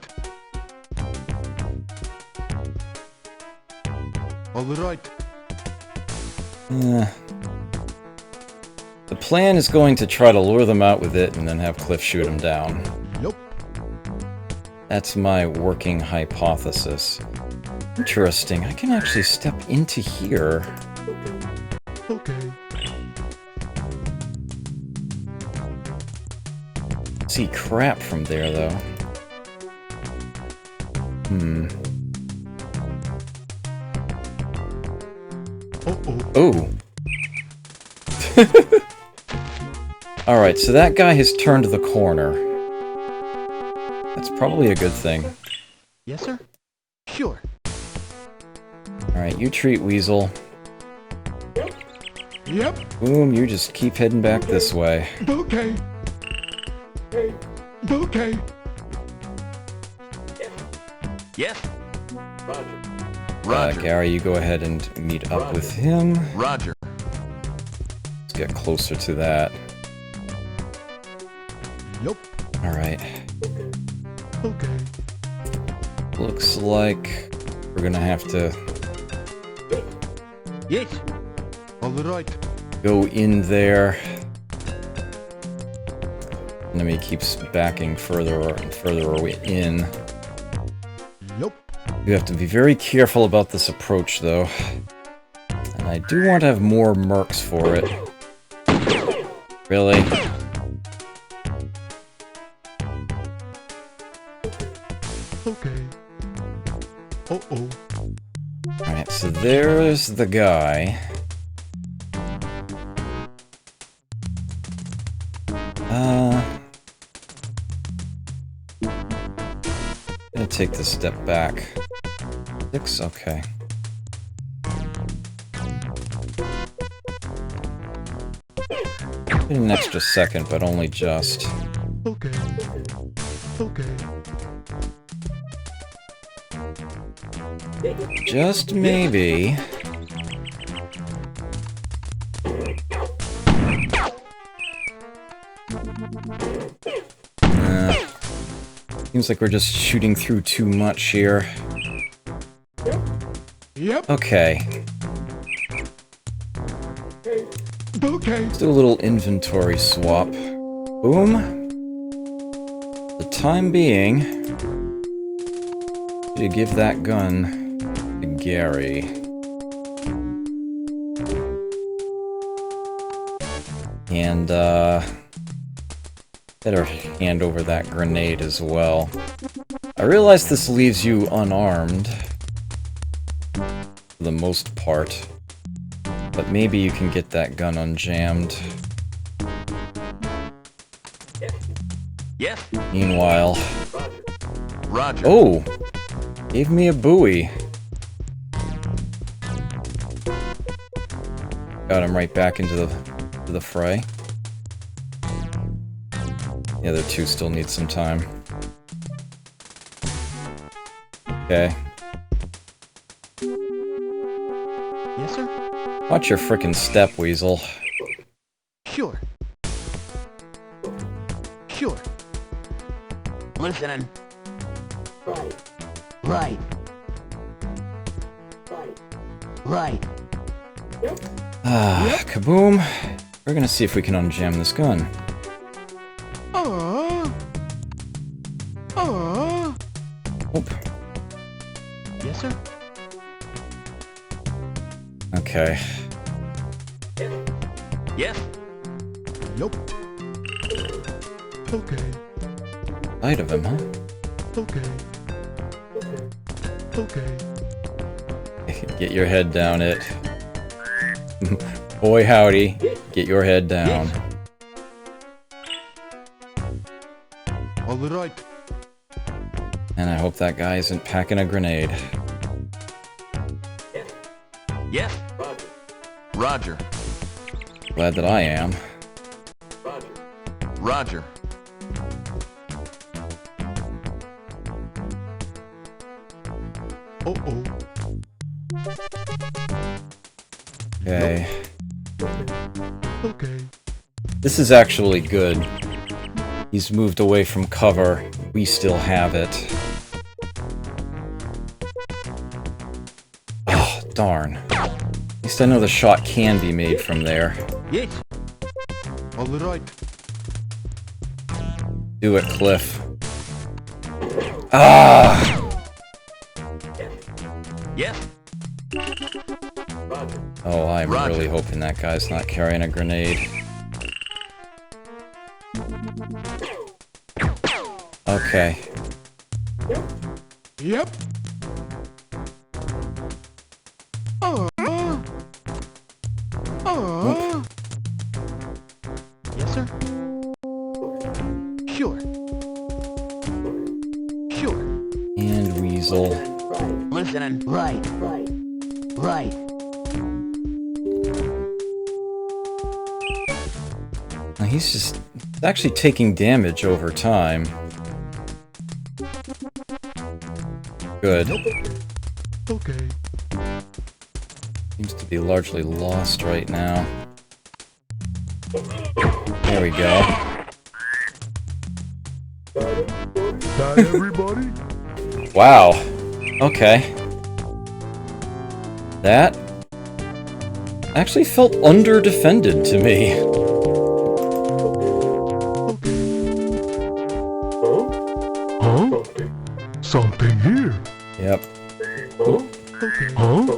All right. The plan is going to try to lure them out with it and then have Cliff shoot them down. Yup. That's my working hypothesis. Interesting, I can actually step into here. Okay. See crap from there, though. Uh-oh. Oh! Alright, so that guy has turned the corner. That's probably a good thing. Yes, sir. Sure. Alright, you treat Weasel. Yep. Boom, you just keep heading back this way. Okay. Okay. Yes. Roger. Gary, you go ahead and meet up with him. Roger. Let's get closer to that. Yup. Alright. Okay. Looks like we're gonna have to Yes. All right. go in there. Enemy keeps backing further and further in. Yup. You have to be very careful about this approach, though. And I do want to have more mercs for it. Really? Okay. Uh-oh. Alright, so there's the guy. Gonna take this step back. 6, okay. Get an extra second, but only just. Okay. Okay. Just maybe. Seems like we're just shooting through too much here. Yep. Okay. Okay. Let's do a little inventory swap. Boom. For the time being, you give that gun to Gary. And, better hand over that grenade as well. I realize this leaves you unarmed, for the most part, but maybe you can get that gun unjammed. Yes. Meanwhile... Roger. Oh! Gave me a buoy. Got him right back into the fray. The other two still need some time. Okay. Yes, sir? Watch your frickin' step, Weasel. Sure. Sure. Listening. Right. Right. Ah, kaboom. We're gonna see if we can unjam this gun. Oop. Yes, sir? Okay. Yes. Nope. Okay. Sight of him, huh? Okay. Okay. Get your head down it. Boy howdy, get your head down. All right. And I hope that guy isn't packing a grenade. Yes. Roger. Glad that I am. Roger. Uh-oh. Okay. Okay. This is actually good. He's moved away from cover. We still have it. Oh, darn. At least I know the shot can be made from there. Yes. All right. Do it, Cliff. Ah! Yes. Oh, I'm Roger. really hoping that guy's not carrying a grenade. Okay. Yep. Yes, sir? Sure. Sure. And Weasel. Listening. Right. Right. Now he's actually taking damage over time. Good. Okay. Seems to be largely lost right now. There we go. Got everybody? Wow. Okay. That actually felt under-defended to me. Huh? Something here. Yep. Okay. Huh?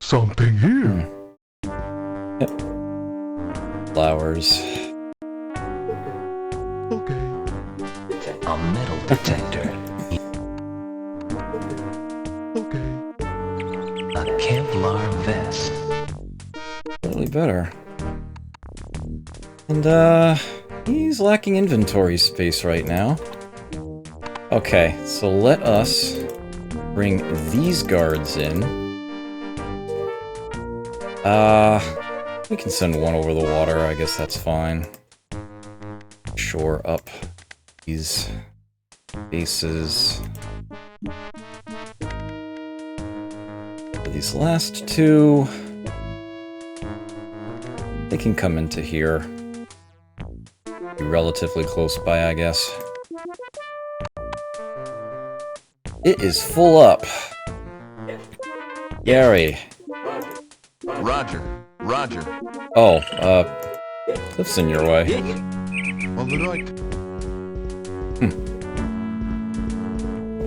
Something here. Yep. Flowers. Okay. A metal detector. Kevlar vest. Really better. And, he's lacking inventory space right now. Okay, so let us bring these guards in. We can send one over the water, I guess that's fine. Shore up these bases. These last two, they can come into here. Be relatively close by, I guess. It is full up. Gary. Roger. Roger. Oh, Cliff's in your way. On the right.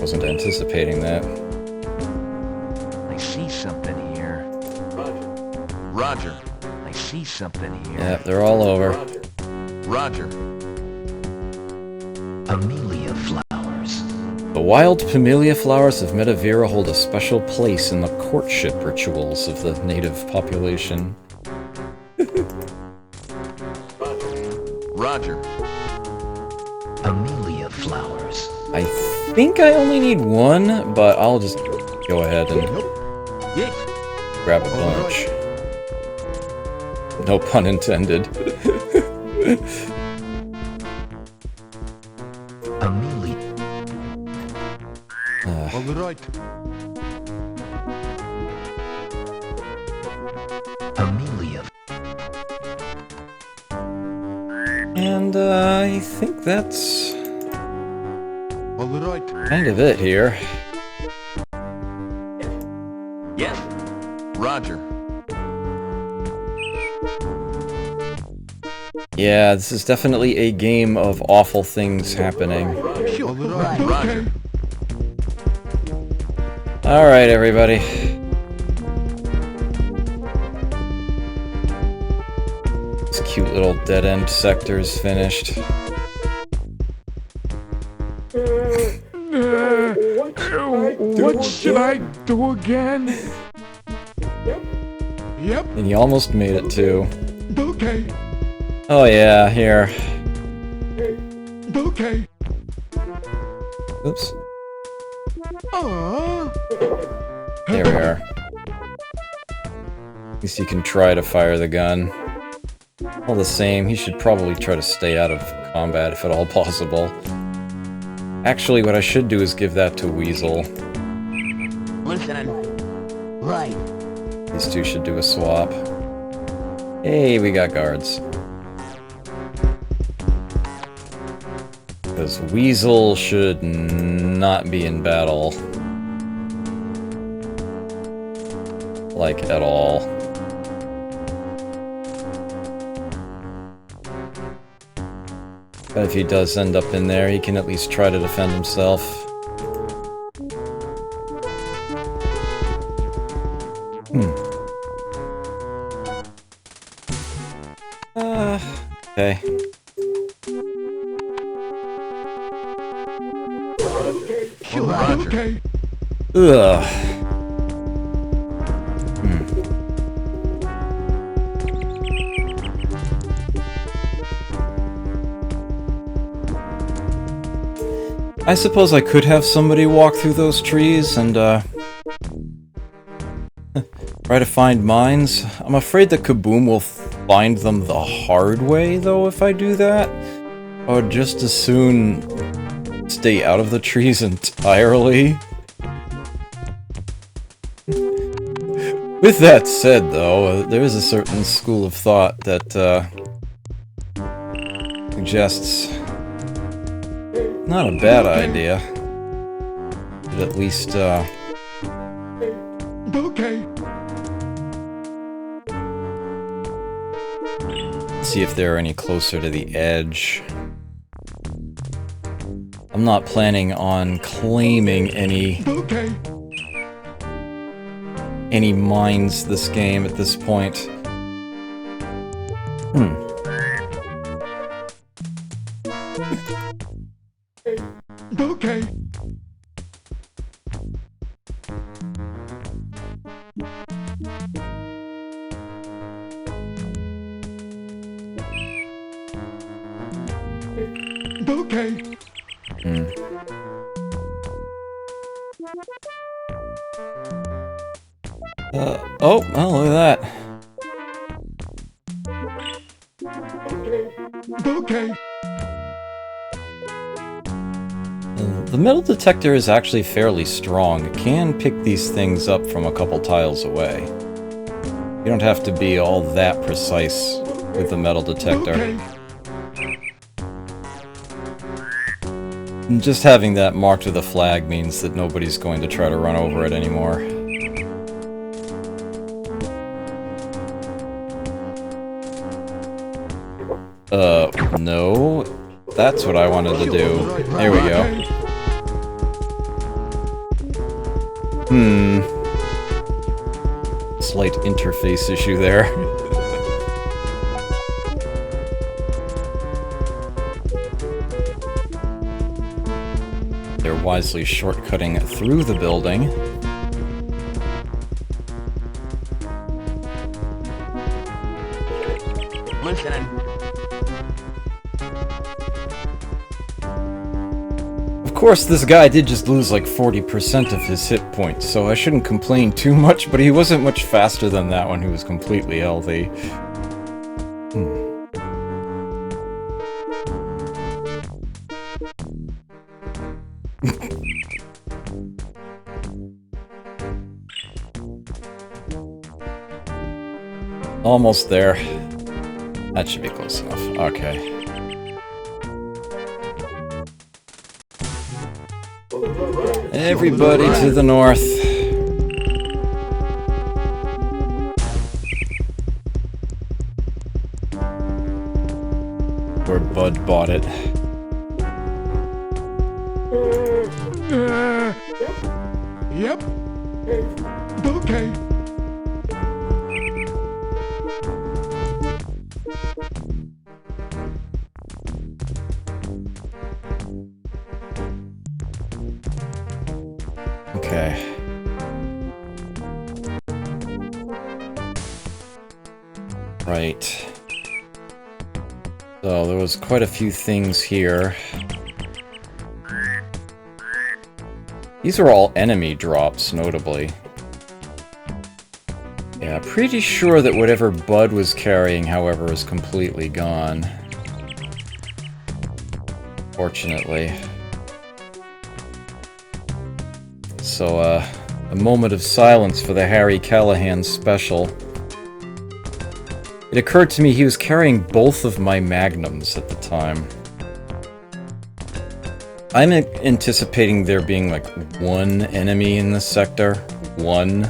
Wasn't anticipating that. I see something here. Roger. I see something here. Yeah, they're all over. Roger. Amelia flowers. The wild Pamelia flowers of Medivira hold a special place in the courtship rituals of the native population. Roger. Amelia flowers. I think I only need one, but I'll just go ahead and Yes. grab a bunch. No pun intended. Amelia. On the right. Amelia. And I think that's On the right. kind of it here. Yes. Roger. Yeah, this is definitely a game of awful things happening. On the right. Roger. Alright, everybody. This cute little dead-end sector's finished. What should I do again? Yep, And he almost made it too. okay, Oh yeah, here. okay. Oops. Aww. There we are. At least you can try to fire the gun. All the same, he should probably try to stay out of combat if at all possible. Actually, what I should do is give that to Weasel. Listening. Right. These two should do a swap. Hey, we got guards. Because Weasel should not be in battle. Like, at all. But if he does end up in there, he can at least try to defend himself. Okay. Roger. Okay. Ugh. I suppose I could have somebody walk through those trees and, try to find mines. I'm afraid that Kaboom will find them the hard way, though, if I do that. I would just as soon stay out of the trees entirely. With that said, though, there is a certain school of thought that, suggests not a bad idea. But at least, Okay. see if they're any closer to the edge. I'm not planning on claiming any mines this game at this point. Okay. Okay. Oh, look at that. Okay. The metal detector is actually fairly strong. It can pick these things up from a couple tiles away. You don't have to be all that precise with the metal detector. Okay. And just having that marked with a flag means that nobody's going to try to run over it anymore. No. That's what I wanted to do. There we go. Slight interface issue there. They're wisely shortcutting through the building. Listening. Of course, this guy did just lose like 40% of his hit points, so I shouldn't complain too much, but he wasn't much faster than that one who was completely healthy. Almost there. That should be close enough. Okay. Everybody to the north. Where Bud bought it. Yep. Okay. Okay. Right. So there was quite a few things here. These are all enemy drops, notably. Yeah, pretty sure that whatever Bud was carrying, however, is completely gone. Fortunately. So, a moment of silence for the Harry Callahan special. It occurred to me he was carrying both of my magnums at the time. I'm anticipating there being like one enemy in this sector. One.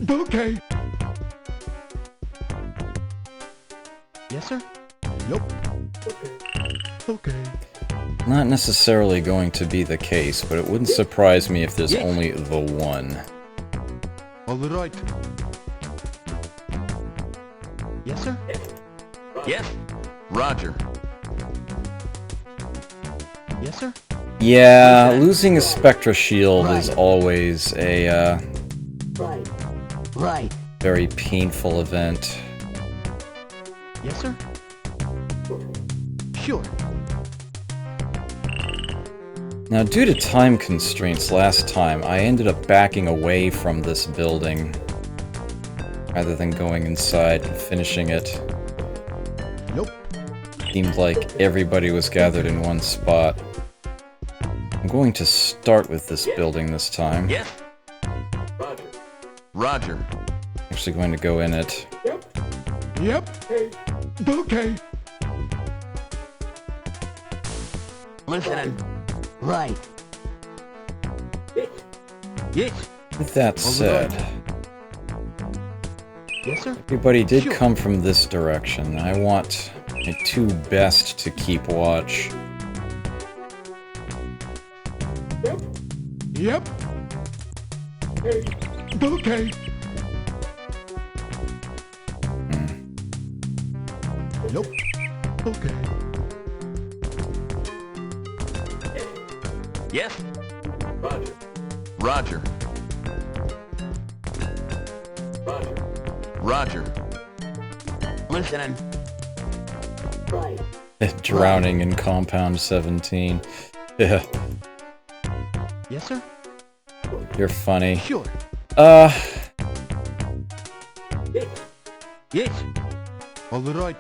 Okay. Yes, sir? Yep. Okay. Not necessarily going to be the case, but it wouldn't surprise me if there's only the one. All right. Yes, sir? Yes. Roger. Yes, sir? Yeah, losing a Spectra shield is always a Right. very painful event. Yes, sir? Sure. Now, due to time constraints last time, I ended up backing away from this building rather than going inside and finishing it. Nope. Seemed like everybody was gathered in one spot. I'm going to start with this building this time. Yes. Roger. Actually going to go in it. Yep. Okay. Listening. Right. Yes. With that said, Yes, sir? everybody did come from this direction. I want my two best to keep watch. Yep. Okay. Nope. Okay. Yes. Roger. Listening. Drowning in compound 17. Yeah, Yes, sir. you're funny. Sure. Yes. All right.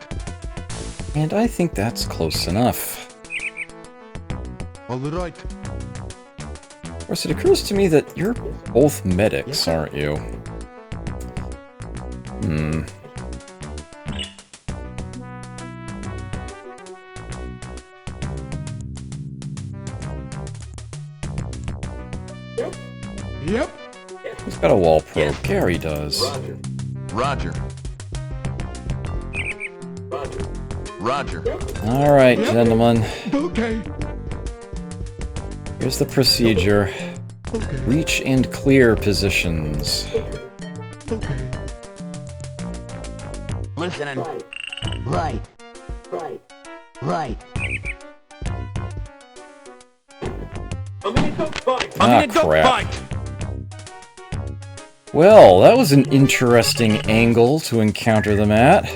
And I think that's close enough. All right. Of course, it occurs to me that you're both medics, aren't you? Hmm. Yep. Who's got a wall probe? Gary does. Roger. Roger. Alright, gentlemen. Okay. Here's the procedure. Okay. Reach and clear positions. Okay. Listening. Right. Right. Ah, crap. Well, that was an interesting angle to encounter them at.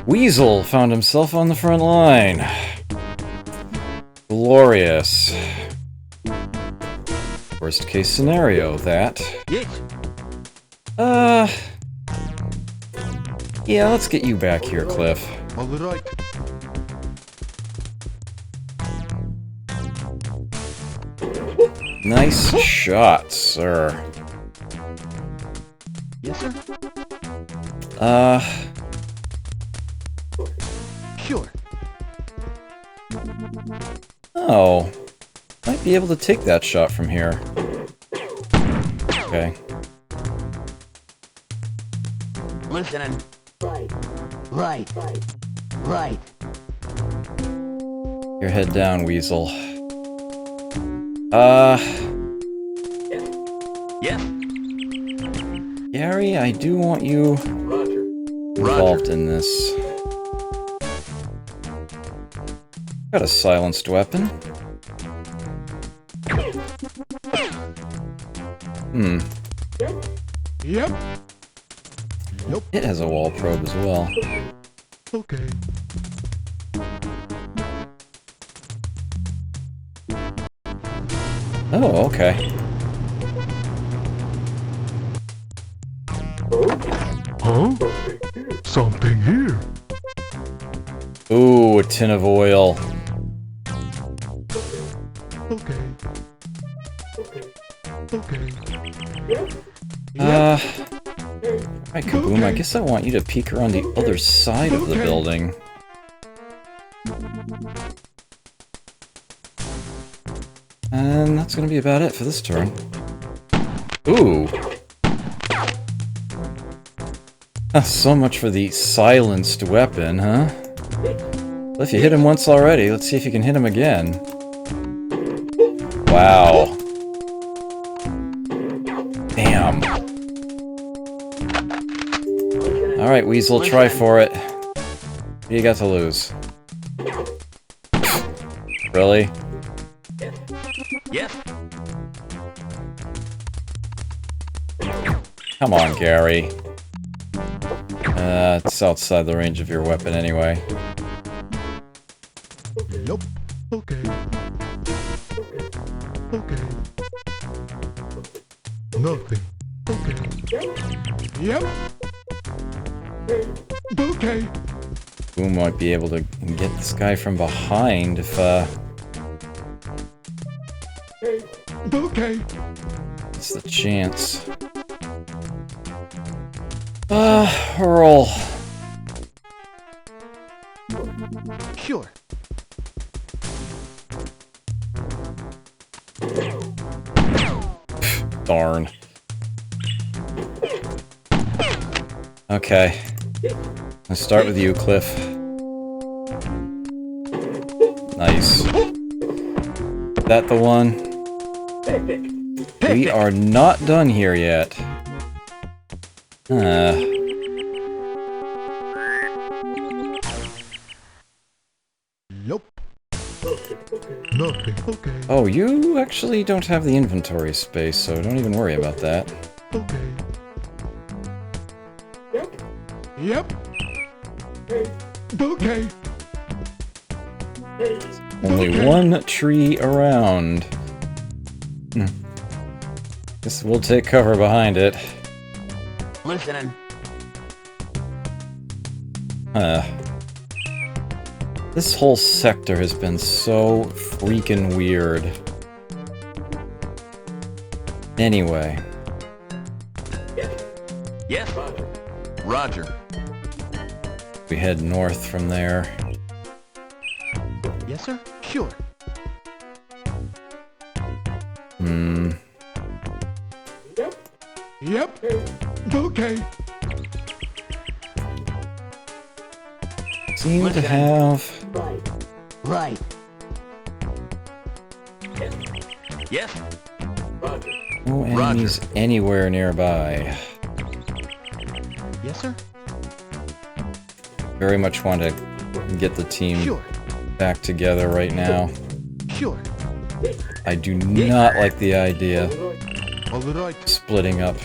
Weasel found himself on the front line. Glorious. Worst case scenario, that. Yes. Yeah, let's get you back here, Cliff. All right. Nice shot, sir. Yes, sir. Sure. Oh. Might be able to take that shot from here. Okay. Listening. Right. Your head down, Weasel. Yes. Gary, I do want you involved in this. Got a silenced weapon. Hmm. Yep. Nope. It has a wall probe as well. Okay. Oh, okay. Huh? Something here. Ooh, a tin of oil. Okay. Okay. Alright, Kaboom, I guess I want you to peek around the other side of the building. And that's gonna be about it for this turn. Ooh. So much for the silenced weapon, huh? Well, if you hit him once already, let's see if you can hit him again. Wow. Damn. Alright, Weasel, try for it. What do you got to lose? Really? Yes. Come on, Gary. It's outside the range of your weapon anyway. Nope. Okay. Okay. Nothing. Okay. Yep. Okay. Boom might be able to get this guy from behind if, Okay. it's the chance. Roll. Sure. Darn. Okay. Let's start with you, Cliff. Nice. That the one? We are not done here yet. Nope. Nothing. Okay. Oh, you actually don't have the inventory space, so don't even worry about that. Okay. Yep. Okay. Only one tree around. Guess we'll take cover behind it. Listening. This whole sector has been so freaking weird. Anyway. Yes. Roger. We head north from there. Yes, sir. Sure. Yep. Okay. Seem to have... Right. Yes. no enemies anywhere nearby. Yes, sir. Very much want to get the team Sure. back together right now. Sure. I do not like the idea All right. of splitting up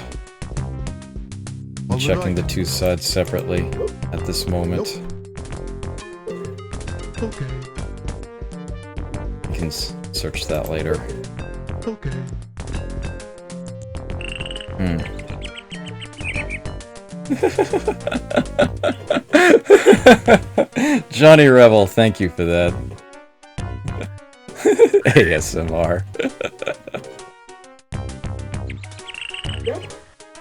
and checking the two sides separately at this moment. Okay. We can search that later. Okay. Johnny Rebel, thank you for that. ASMR.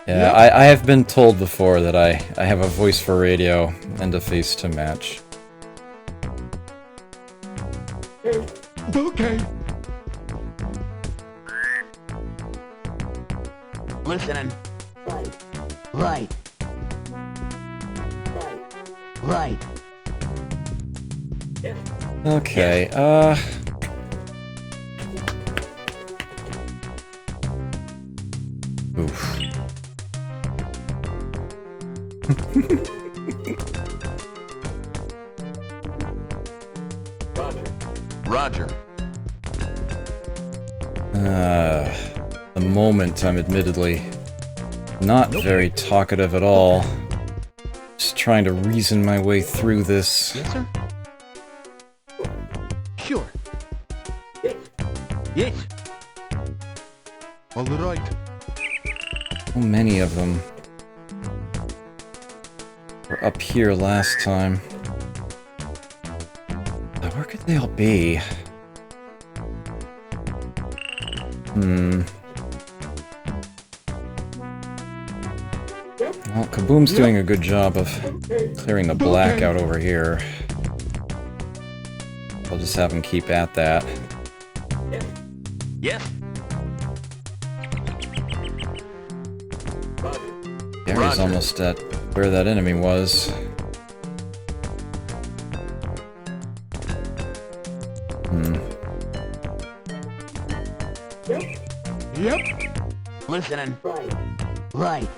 Yeah, I have been told before that I have a voice for radio and a face to match. Okay. Listening. Right. Right. Okay, oof. Roger. The moment I'm admittedly not very talkative at all. Just trying to reason my way through this. Yes, sir. Sure. Yes. All right. So many of them were up here last time. Now, where could they all be? Well, Kaboom's doing a good job of clearing the blackout over here. I'll just have him keep at that. Yes. Gary's almost at where that enemy was. Yep. Listening. Right.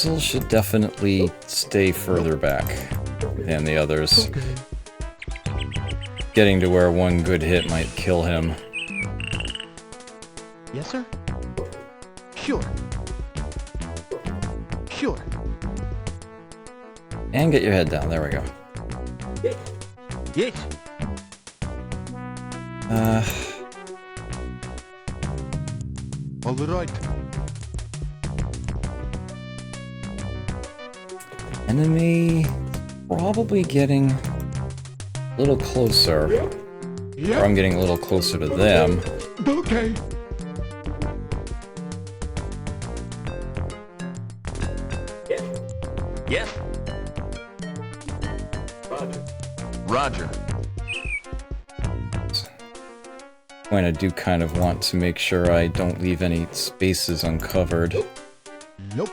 Weasel should definitely stay further back than the others. Okay. Getting to where one good hit might kill him. Yes, sir. Sure. Sure. And get your head down. There we go. Yes. All right. Enemy probably getting a little closer. Or Yep. I'm getting a little closer to them. Okay. Yes. Roger. Point I do kind of want to make sure I don't leave any spaces uncovered. Nope.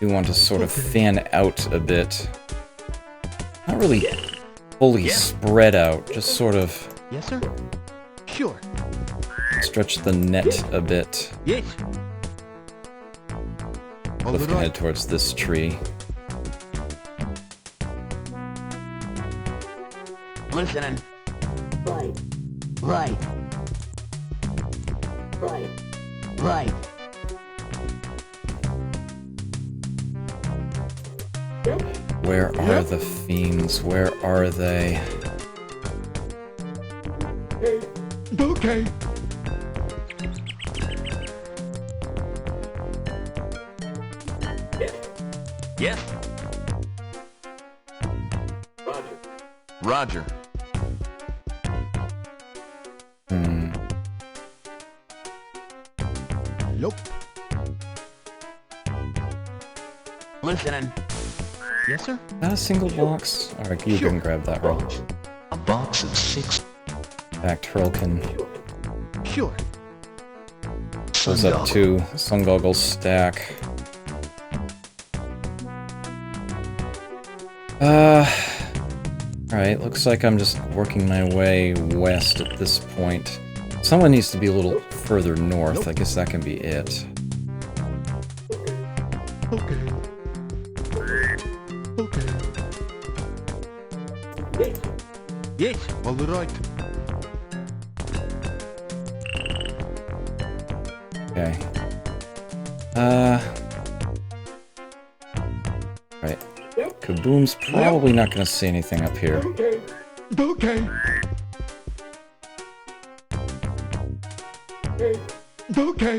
Do want to sort of fan out a bit. Not really fully spread out, just sort of Yes, sir. Sure. stretch the net a bit. Yes. All Cliff can right. head towards this tree. Listening. Right. Right. Right. Right. Where are the fiends? Where are they? Okay. Yes. Roger. Hmm. Nope. Listening. Yes, sir. Not a single box? Alright, you can grab that roll. A box of 6 Back Hurlkin. Sure. Goes up to Sun Goggles stack. Alright, looks like I'm just working my way west at this point. Someone needs to be a little further north. I guess that can be it. Okay. Okay. Yes. All right. Okay. Right. Kaboom's probably not gonna see anything up here. Okay. Okay.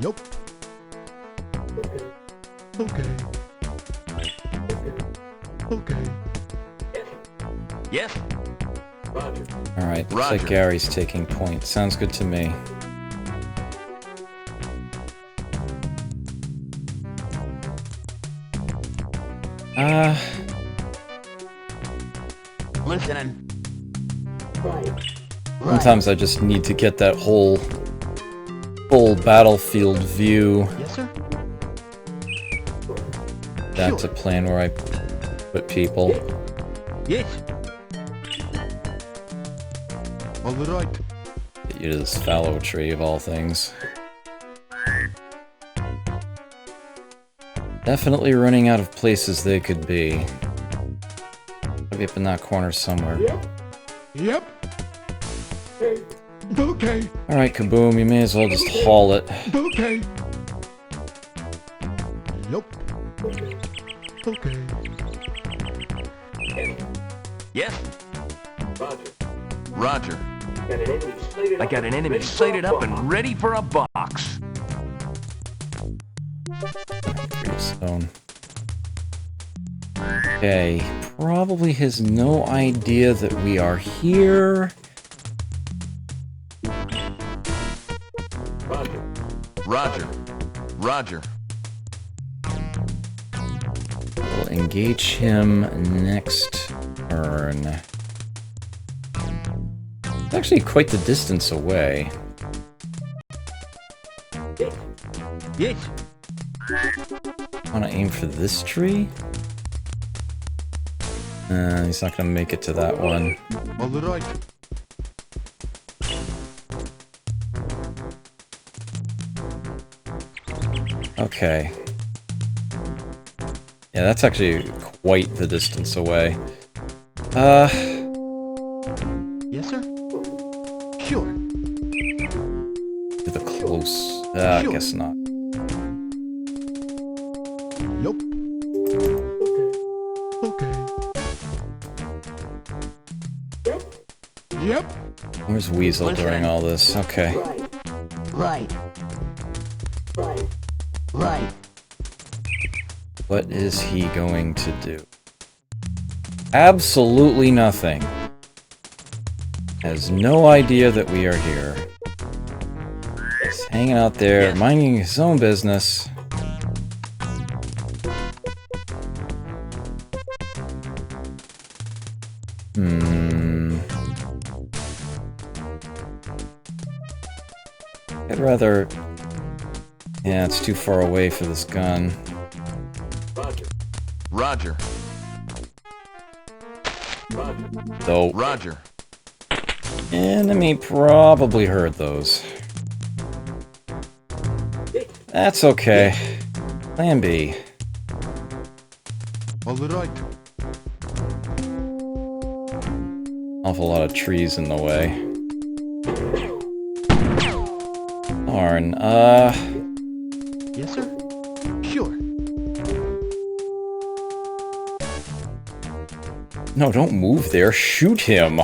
Nope. Okay. Okay. Yes. Alright, looks like Roger. Gary's taking point. Sounds good to me. Listening. Sometimes I just need to get that whole full battlefield view. Yes, sir. That's a plan where I put people. Yes. All right. Get you to this fallow tree of all things. Definitely running out of places they could be. Maybe up in that corner somewhere. Yep. Okay. Alright, Kaboom, you may as well just haul it. Okay. Nope. Okay. Yes. Roger. I got an enemy sighted up and ready for a box. Stone. Okay, probably has no idea that we are here. Roger. Roger. We'll engage him next turn. It's actually quite the distance away. Yes. Want to aim for this tree? He's not gonna make it to that one. All right. Okay. Yeah, that's actually quite the distance away. Yes, sir. Sure. To the close. I guess not. Nope. Okay. Yep. Where's Weasel during all this? Okay. Right. Right. What is he going to do? Absolutely nothing. Has no idea that we are here. He's hanging out there, minding his own business. I'd rather... Yeah, it's too far away for this gun. Roger. Though, Roger. enemy probably heard those. That's okay. Plan B. All right. Awful lot of trees in the way. Darn, Yes, sir. No, don't move there. Shoot him.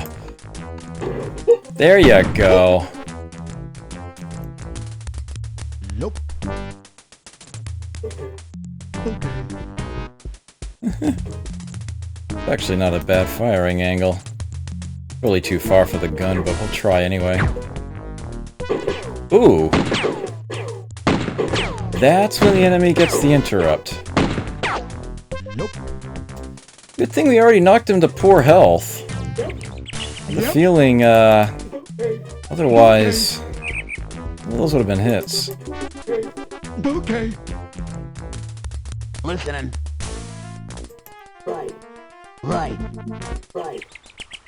There you go. Nope. Okay. It's actually not a bad firing angle. Really too far for the gun, but we'll try anyway. Ooh! That's when the enemy gets the interrupt. Nope. Good thing we already knocked him to poor health. The feeling, otherwise, well, those would have been hits. Okay. Listening. Right. Right. Right.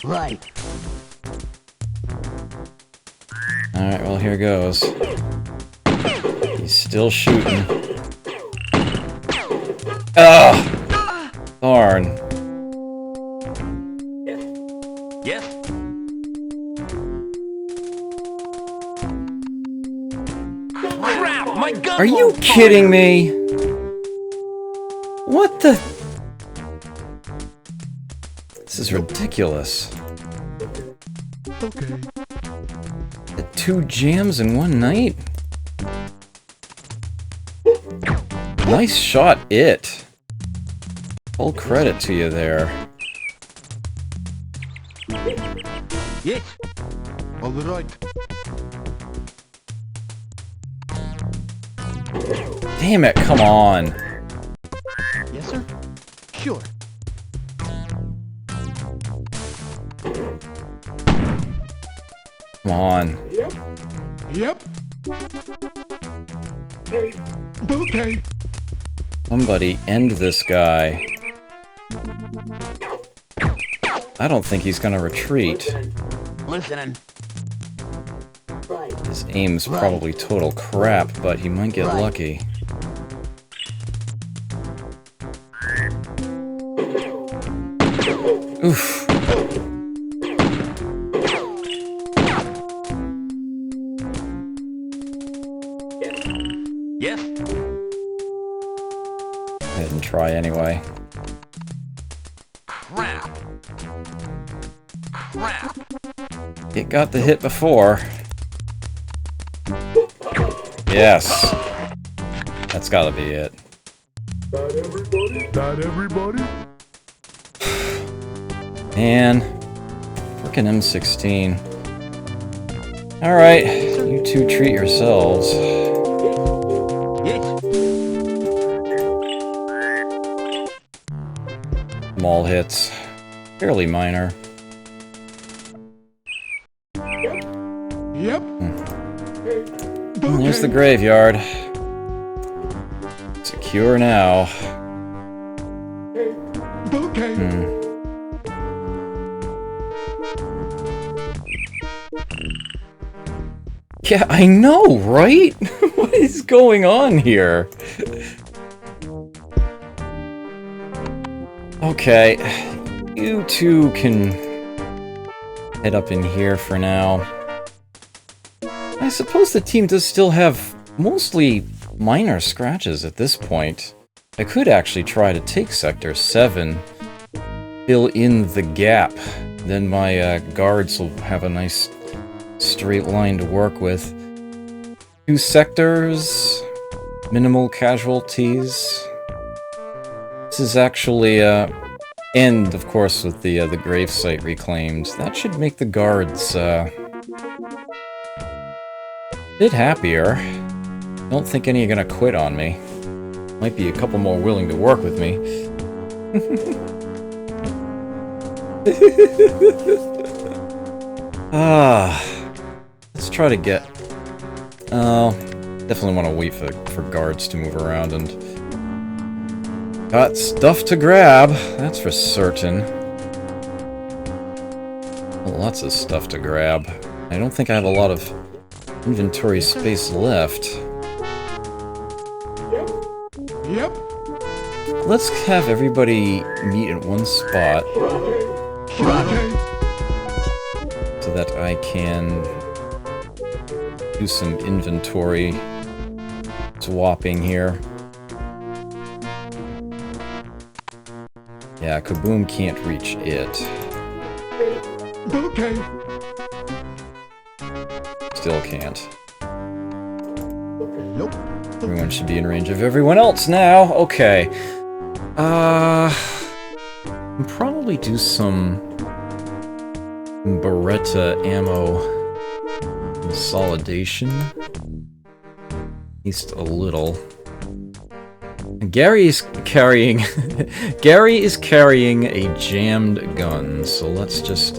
Right. Alright, well, here goes. He's still shooting. Ugh! Darn. Yes. Crap! My gun. Are you kidding me? What the? This is ridiculous. Okay. 2 jams in one night? Nice shot, it. Full credit to you there. Yes. All right. Damn it, come on. Yes, sir. Sure. Come on. Yep. Okay. Somebody end this guy. I don't think he's gonna retreat. Listening. His aim's probably total crap, but he might get lucky. Oof. Yes. Go ahead and try anyway. Crap. Crap. It got the hit before. Yes. That's gotta be it. Not everybody? Man. Frickin' M16. Alright, you two treat yourselves. Yes. Small hits. Fairly minor. Yep. And there's the graveyard. Secure now. Okay. Yeah, I know, right? What is going on here? Okay, you two can head up in here for now. I suppose the team does still have mostly minor scratches at this point. I could actually try to take Sector 7, fill in the gap. Then my guards will have a nice straight line to work with. 2 sectors, minimal casualties. This is actually end, of course, with the gravesite reclaimed. That should make the guards a bit happier. Don't think any are gonna quit on me. Might be a couple more willing to work with me. Let's try to get... Oh, definitely want to wait for guards to move around and... Got stuff to grab, that's for certain. Lots of stuff to grab. I don't think I have a lot of inventory space left. Yep. Let's have everybody meet at one spot Okay. so that I can do some inventory swapping here. Yeah, Kaboom can't reach it. Okay. Still can't. Nope. Everyone should be in range of everyone else now. Okay. I'll probably do some Beretta ammo consolidation. At least a little. Gary is carrying Gary is carrying a jammed gun, so let's just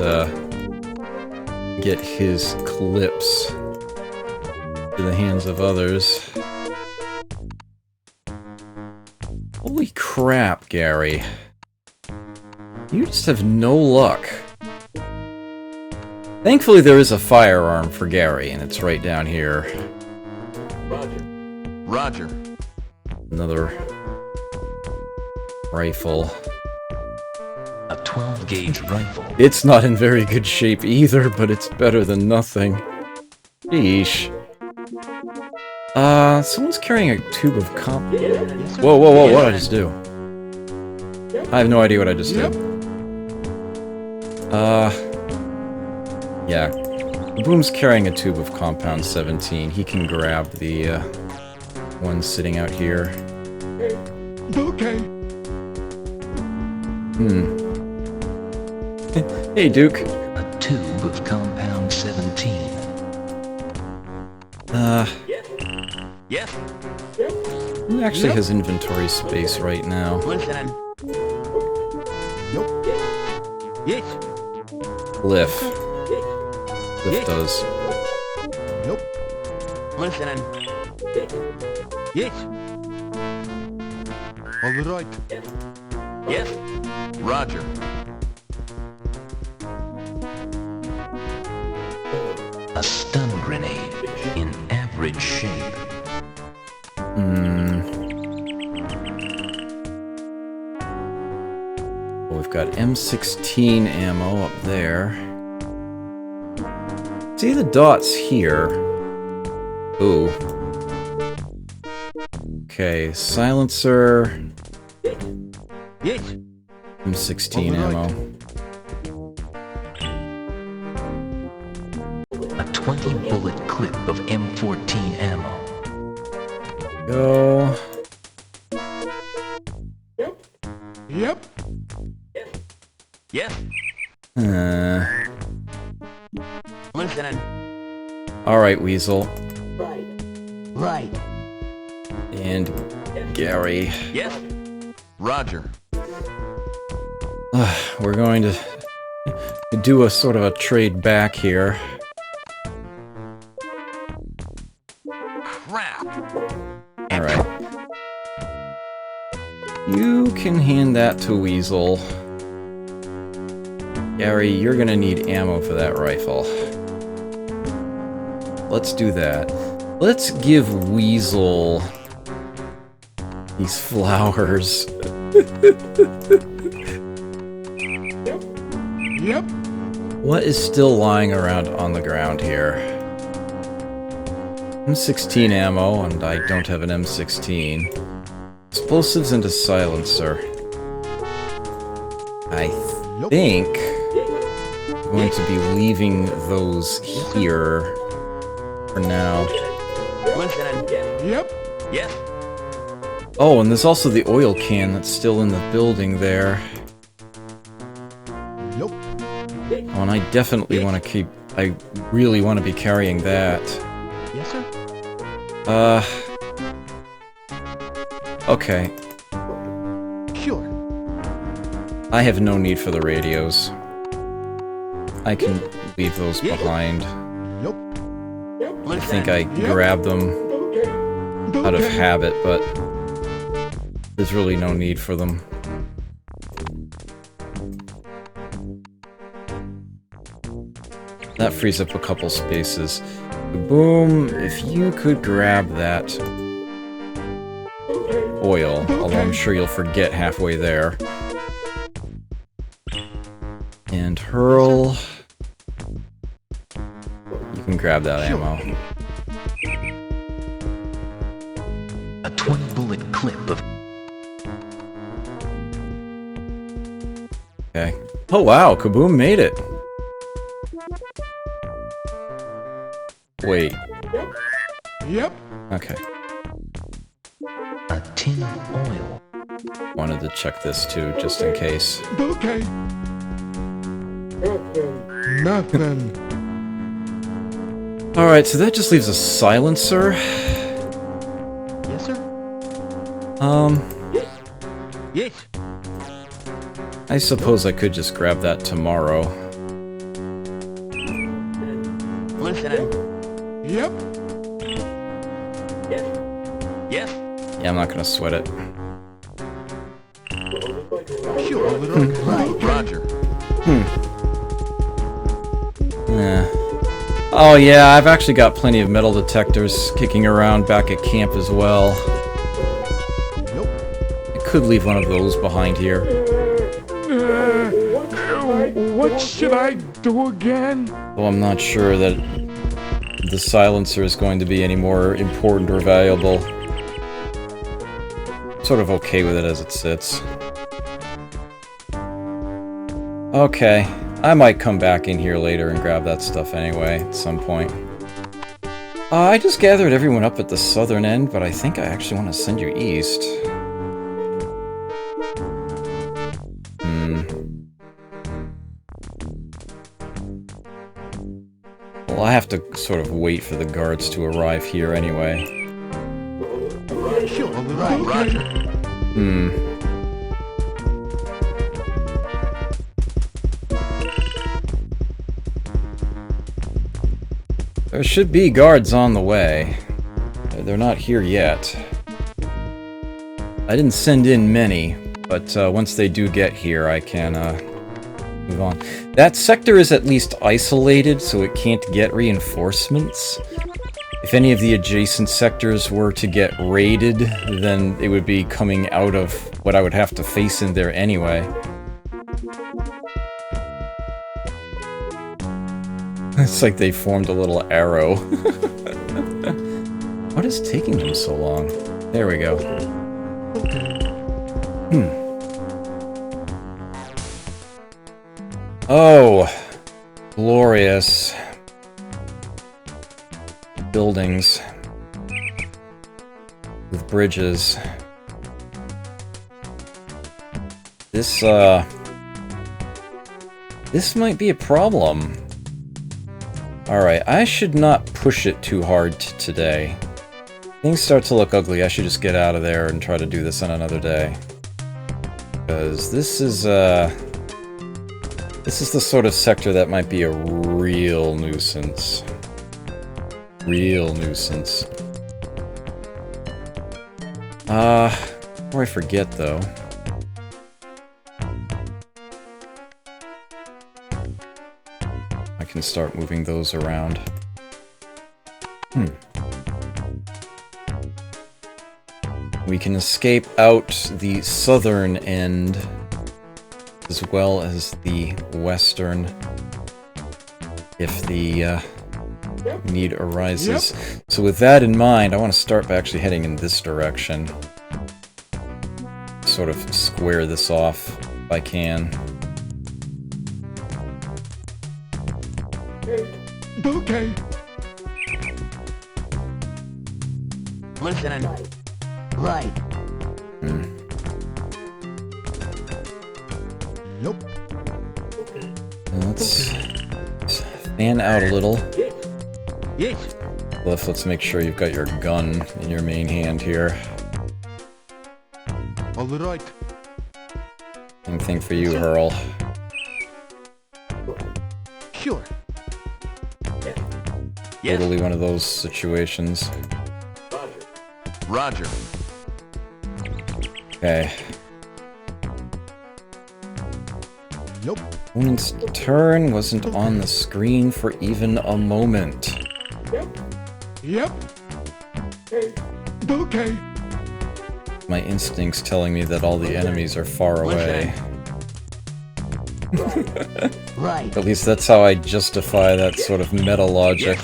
get his clips to the hands of others. Holy crap, Gary. You just have no luck. Thankfully there is a firearm for Gary, and it's right down here. Roger. Another rifle. A 12-gauge rifle. It's not in very good shape either, but it's better than nothing. Sheesh. Someone's carrying a tube of comp. Whoa, whoa, whoa, what did I just do? I have no idea what I just did. Yeah. Boom's carrying a tube of compound 17. He can grab the, one sitting out here. Okay. Hey, Duke. A tube of compound 17. Yes. Who actually has inventory space right now? Listening. Nope. Yes. Liff. Liff does. Nope. Listening. Yes. All right. Yes. Roger. A stun grenade in average shape. Well, we've got M16 ammo up there. See the dots here? Ooh. Okay, silencer. Yes. M16 ammo. A 20-bullet clip of M14 ammo. Go. Yep. Yes. Listening. Alright, Weasel. Right. And Gary. Yes. Roger. We're going to do a sort of a trade back here. Crap. Alright. You can hand that to Weasel. Gary, you're gonna need ammo for that rifle. Let's do that. Let's give Weasel these flowers. Yep. What is still lying around on the ground here? M16 ammo, and I don't have an M16. Explosives and a silencer. I think I'm going to be leaving those here for now. Listening. Yep. Yes. Oh, and there's also the oil can that's still in the building there. Nope. Oh, and I definitely want to keep... I really want to be carrying that. Yes, sir. Okay. Sure. I have no need for the radios. I can leave those behind. Nope. I think I grabbed them out of habit, but there's really no need for them. That frees up a couple spaces. Boom, if you could grab that oil, although I'm sure you'll forget halfway there. And hurl. You can grab that ammo. A 20-bullet clip of... Okay. Oh wow, Kaboom made it. Wait. Yep. Okay. A tin of oil. Wanted to check this too, just in case. Okay. Nothing. Alright, so that just leaves a silencer. Yes, sir. Yes. I suppose I could just grab that tomorrow. Listening. Yep. Yes. Yeah, I'm not gonna sweat it. Sure. Right. Roger. Yeah. Oh yeah, I've actually got plenty of metal detectors kicking around back at camp as well. Nope. I could leave one of those behind here. What should I do again? Though I'm not sure that the silencer is going to be any more important or valuable. Sort of okay with it as it sits. Okay, I might come back in here later and grab that stuff anyway, at some point. I just gathered everyone up at the southern end, but I think I actually want to send you east. Well, I have to sort of wait for the guards to arrive here anyway. Sure. Right. Roger. There should be guards on the way. They're not here yet. I didn't send in many, but once they do get here, I can move on. That sector is at least isolated, so it can't get reinforcements. If any of the adjacent sectors were to get raided, then it would be coming out of what I would have to face in there anyway. It's like they formed a little arrow. What is taking them so long? There we go. Oh, glorious buildings with bridges. This might be a problem. Alright, I should not push it too hard today. Things start to look ugly, I should just get out of there and try to do this on another day. Because this is the sort of sector that might be a real nuisance. Real nuisance. Before I forget though. I can start moving those around. We can escape out the southern end as well as the western if the need arises. Yep. So with that in mind, I want to start by actually heading in this direction. Sort of square this off if I can. Okay. Listening. Right. Nope. Let's fan out a little. Yes. Cliff, let's make sure you've got your gun in your main hand here. All right. Same thing for you, Hurl. Sure. Yes. Totally one of those situations. Roger. Okay. Nope. Opponent's turn wasn't on the screen for even a moment. Yep. Okay. My instincts telling me that all the enemies are far away. Right. At least that's how I justify that sort of meta logic.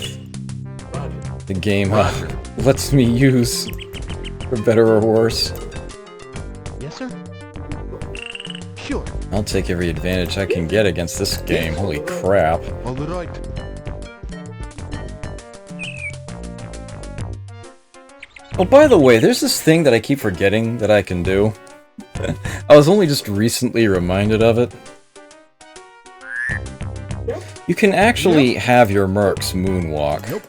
The game lets me use, for better or worse. Yes, sir. Sure. I'll take every advantage I can get against this game. Holy crap. All right. Oh, by the way, there's this thing that I keep forgetting that I can do. I was only just recently reminded of it. You can actually have your mercs moonwalk,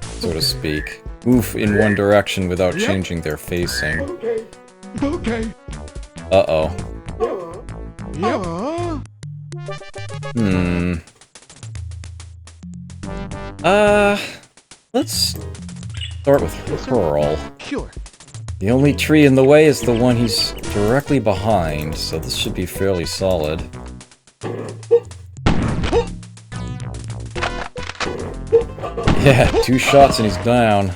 so to speak. Move in one direction without changing their facing. Okay. Uh-oh. Yep. Let's start with Pearl. Sure. The only tree in the way is the one he's directly behind, so this should be fairly solid. Yeah, 2 shots and he's down.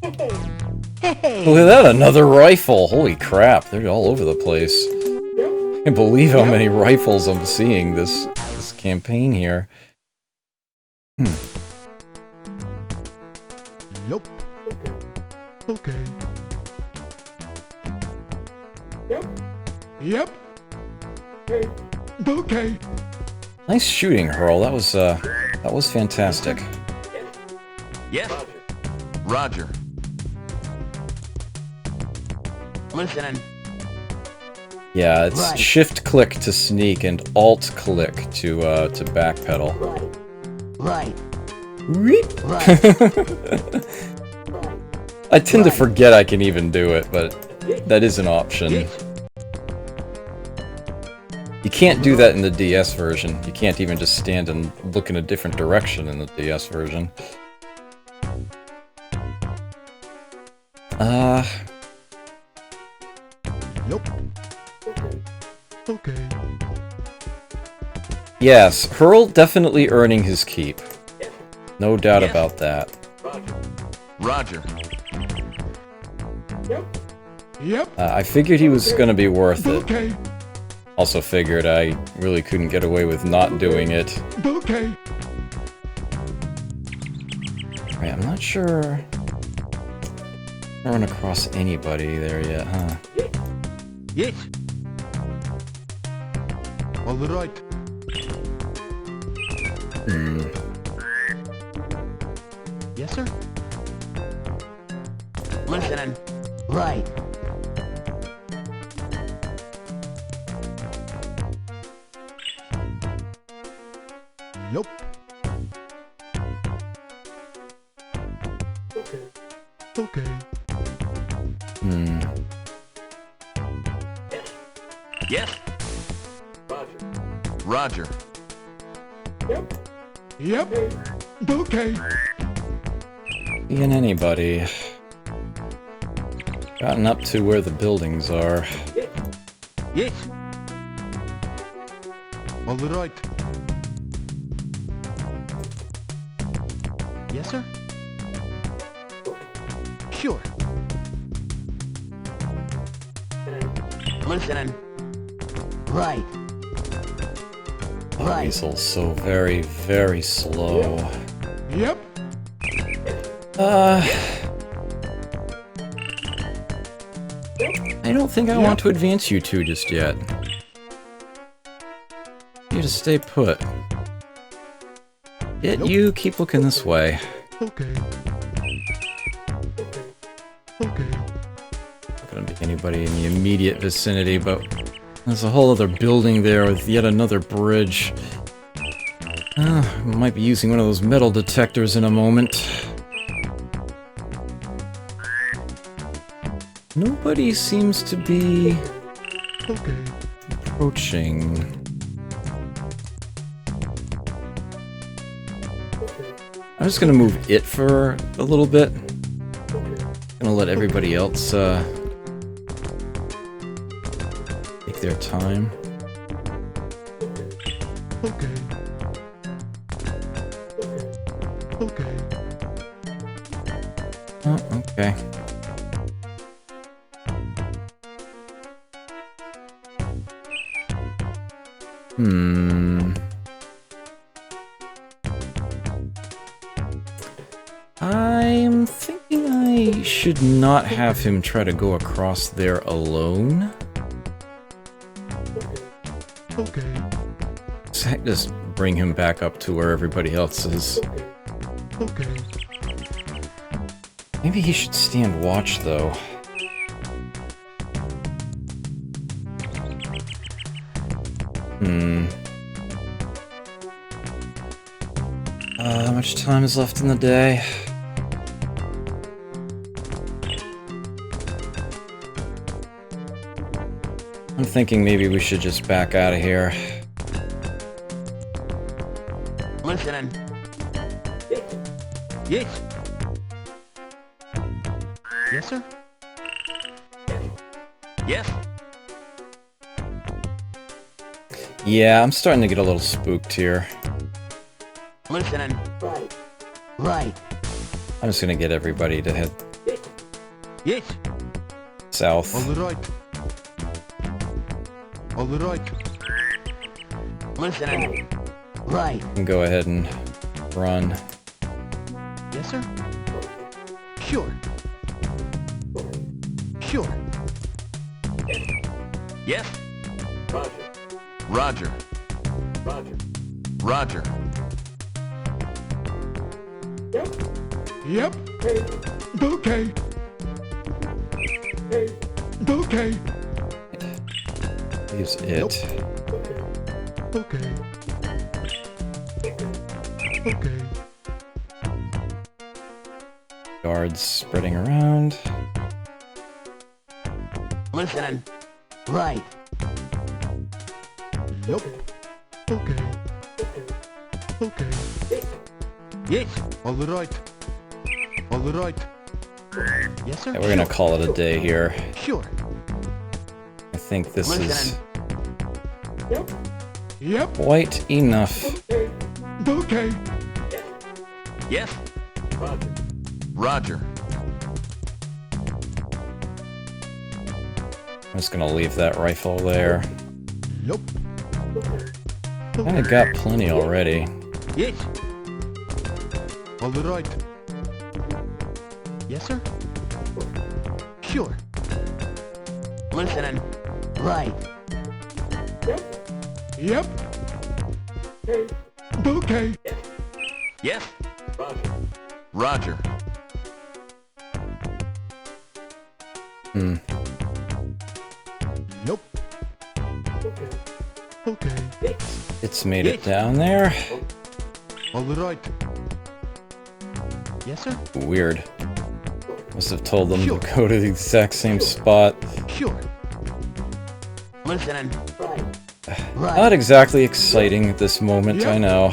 Look at that, another rifle! Holy crap, they're all over the place. I can't believe how many rifles I'm seeing this campaign here. Yep. Okay. Yep. Okay. Nice shooting, Hurl. That was fantastic. Yes. Roger. Listening. Yeah, it's Right. shift-click to sneak and alt-click to backpedal. Right. Reep. Right. I tend to forget I can even do it, but that is an option. You can't do that in the DS version. You can't even just stand and look in a different direction in the DS version. Yep. Okay. Yes, Hurl definitely earning his keep. No doubt about that. Roger. Yep. I figured he was gonna be worth it. Okay. Also figured I really couldn't get away with not doing it. Okay. Right, I'm not sure... I don't run across anybody there yet, huh? Yes. All right. Yes, sir. Listening. Right. Yep. Okay. Yes. Roger. Yep. Okay. Seeing anybody. Gotten up to where the buildings are. Yes. All right. Yes, sir. Sure. Listening. Right. Right. Weasel's so very, very slow. Yep. I don't think I want to advance you two just yet. You just stay put. Yet you keep looking this way. Okay. Okay. Not gonna be anybody in the immediate vicinity, but there's a whole other building there with yet another bridge. Might be using one of those metal detectors in a moment. Nobody seems to be Okay. approaching. I'm just gonna move it for a little bit. Gonna let everybody else take their time. Okay. Okay. Oh, okay. I'm thinking I should not have him try to go across there alone. Okay. Just bring him back up to where everybody else is. Okay. Maybe he should stand watch, though. How much time is left in the day? I'm thinking maybe we should just back out of here. Listening. Yes. Yes, sir. Yes? Yeah, I'm starting to get a little spooked here. Listening. Right. Right. I'm just gonna get everybody to head Yes. south. All right. All right. Listening. Right. And go ahead and run. Yes, sir. Sure. Sure. Yes? Roger. Roger. Yep. Okay. Okay. Use it. Okay. Okay. Guards spreading around. Listening. Right. Yep. Okay. Okay. Yes. All right. All right. Yes, sir. Yeah, we're gonna call it a day here. Sure. I think this is Listening. Yep. quite enough. Okay. Yes? Roger. I'm just gonna leave that rifle there. Yep. Kinda got plenty already. Yes. All right. Yes, sir. Sure. Listening. Right. Yep. Okay. Yes? Roger. Yep. Okay. It's made it down there. All right. Yes, sir. Weird. Must have told them to go to the exact same spot. Sure. Listening. Not exactly exciting at this moment, I know.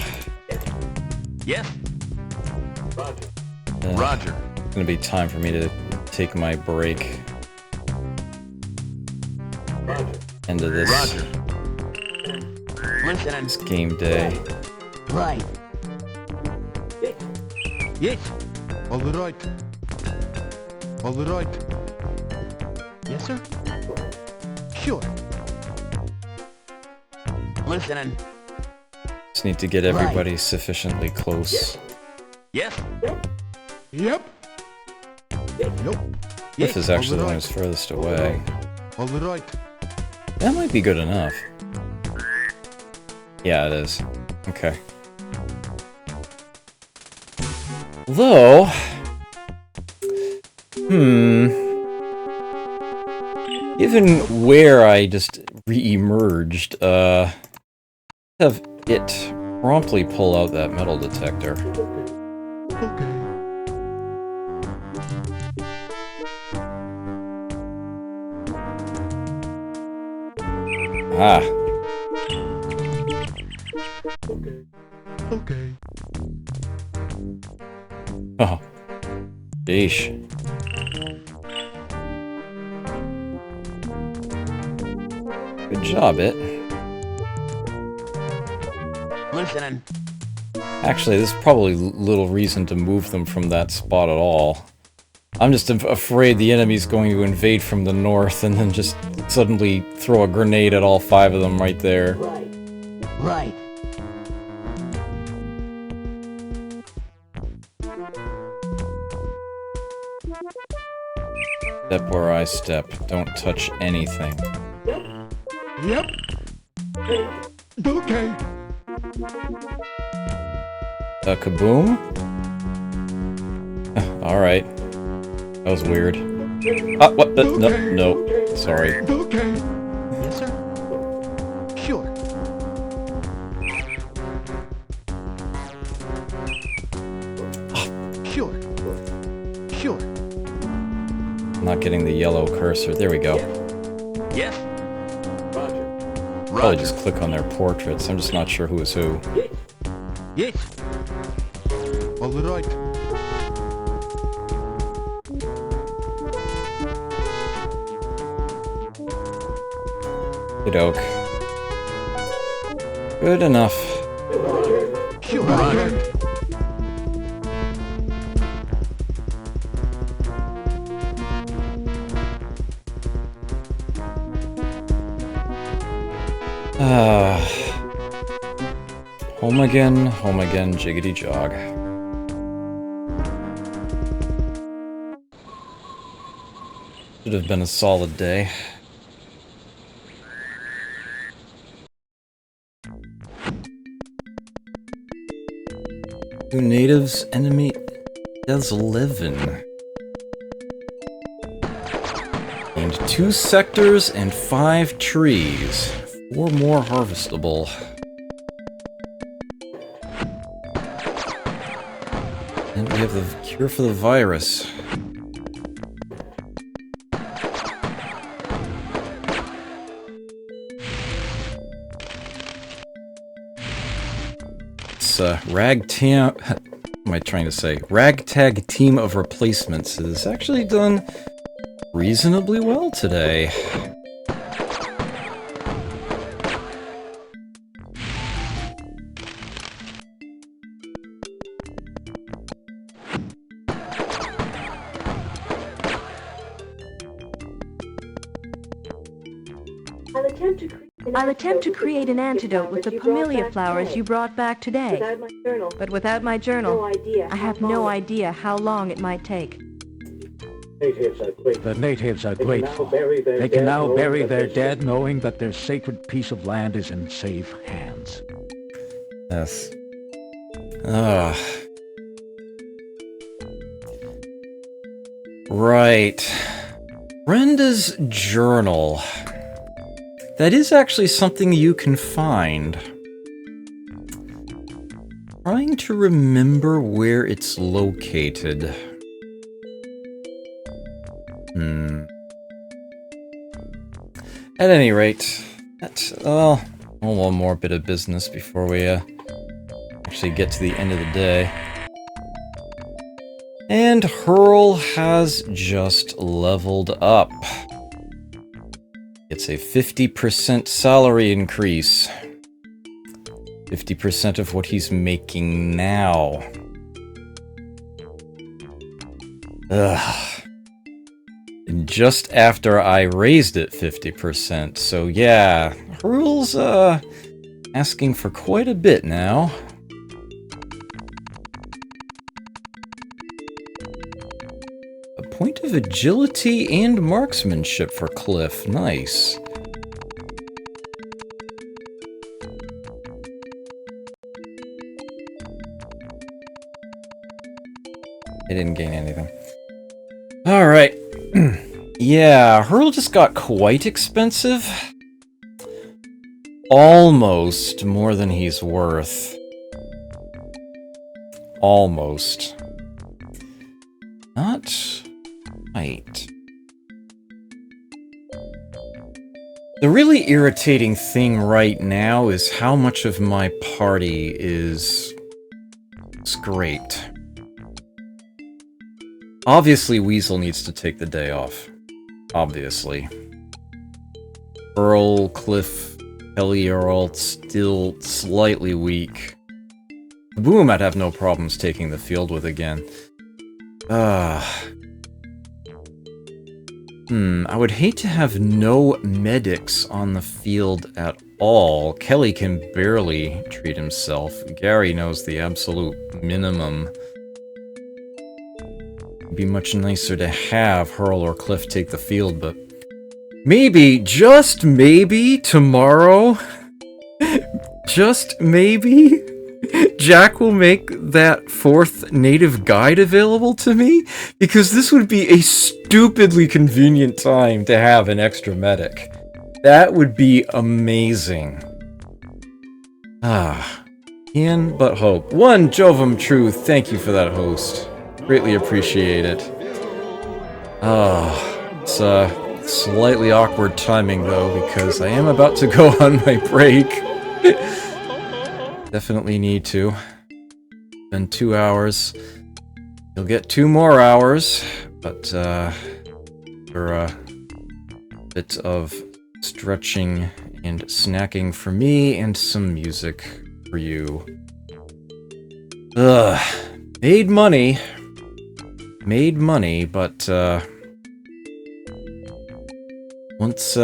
Yes? Roger. It's gonna be time for me to take my break. End of this Roger. Listening. game day. Right. Yes. All right. All right. Yes, sir. Sure. Listening. Just need to get everybody sufficiently close. Yes? Yep. Yep. This is actually the one who's furthest away. All right. That might be good enough. Yeah, it is. Okay. Though... Given where I just re-emerged, have it promptly pull out that metal detector. Okay. Ah, Okay. oh. Sheesh. Good job, it. Listening. Actually, there's probably little reason to move them from that spot at all. I'm just afraid the enemy's going to invade from the north and then just suddenly throw a grenade at all 5 of them right there. Right. Step where I step. Don't touch anything. Yep. Okay. Kaboom? Alright. That was weird. Ah, what the? No, no. Sorry. Okay. Yes, sir. Sure. Sure. Sure. I'm not getting the yellow cursor. There we go. Yes. Probably just click on their portraits. I'm just not sure who is who. Yes. All right. Good oak. Good enough. Sure. Roger. Home again, jiggity jog. Should have been a solid day. Two natives, enemy does 11. And 2 sectors and 5 trees. 4 more harvestable. And we have the cure for the virus. It's ragtag. What am I trying to say? Ragtag team of replacements has actually done reasonably well today. I'll attempt to create an antidote with the pomelia flowers you brought back today. But without my journal, I have no idea how long it might take. The natives are grateful. They can now bury their dead knowing that their sacred piece of land is in safe hands. Yes. Ah. Right. Brenda's journal. That is actually something you can find. Trying to remember where it's located. At any rate, that's, one more bit of business before we actually get to the end of the day. And Hurl has just leveled up. It's a 50% salary increase. 50% of what he's making now. Ugh. And just after I raised it 50%, so yeah, Hurl's asking for quite a bit now. A point of agility and marksmanship for Cliff. Nice. I didn't gain anything. Alright. Yeah, Hurl just got quite expensive. Almost more than he's worth. Almost. Not right. The really irritating thing right now is how much of my party is scraped. Obviously, Weasel needs to take the day off. Obviously. Earl, Cliff, Kelly are all still slightly weak. Boom, I'd have no problems taking the field with again. I would hate to have no medics on the field at all. Kelly can barely treat himself. Gary knows the absolute minimum. It'd be much nicer to have Hurl or Cliff take the field, but maybe, just maybe, tomorrow just maybe, Jack will make that 4th native guide available to me, because this would be a stupidly convenient time to have an extra medic. That would be amazing. Can but hope. One Jovum Truth, thank you for that host. Greatly appreciate it. It's slightly awkward timing though, because I am about to go on my break. Definitely need to. Been 2 hours. You'll get 2 more hours, but for a bit of stretching and snacking for me, and some music for you. Made money, but once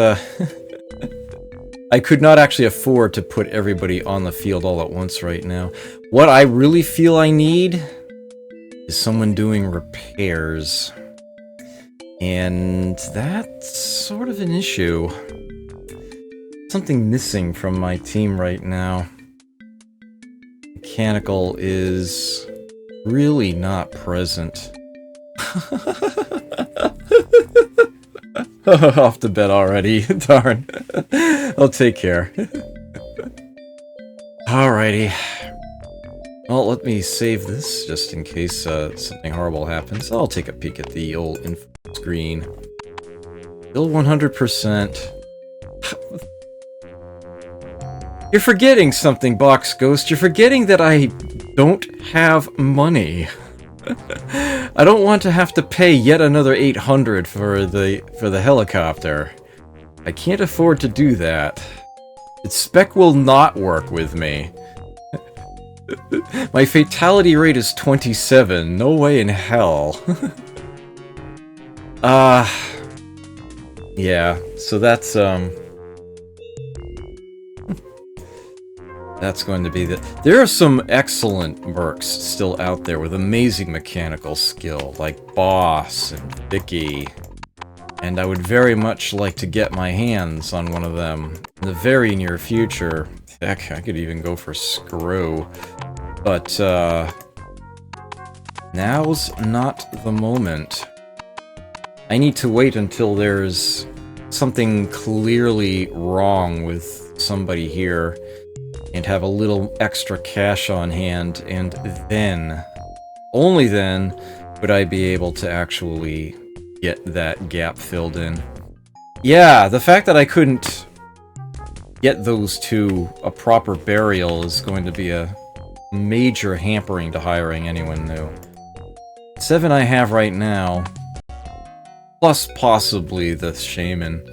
I could not actually afford to put everybody on the field all at once right now. What I really feel I need is someone doing repairs, and that's sort of an issue. Something missing from my team right now. Mechanical is really not present. Off to bed already. Darn. I'll take care. Alrighty. Well, let me save this just in case something horrible happens. I'll take a peek at the old info screen. Still 100%. You're forgetting something, Box Ghost. You're forgetting that I don't have money. I don't want to have to pay yet another 800 for the helicopter. I can't afford to do that. Its spec will not work with me. My fatality rate is 27. No way in hell. Yeah, so that's going to be the... There are some excellent mercs still out there with amazing mechanical skill, like Boss and Vicky. And I would very much like to get my hands on one of them in the very near future. Heck, I could even go for Screw. But, now's not the moment. I need to wait until there's something clearly wrong with somebody here, and have a little extra cash on hand, and then, only then, would I be able to actually get that gap filled in. Yeah, the fact that I couldn't get those two a proper burial is going to be a major hampering to hiring anyone new. 7 I have right now, plus possibly the Shaman,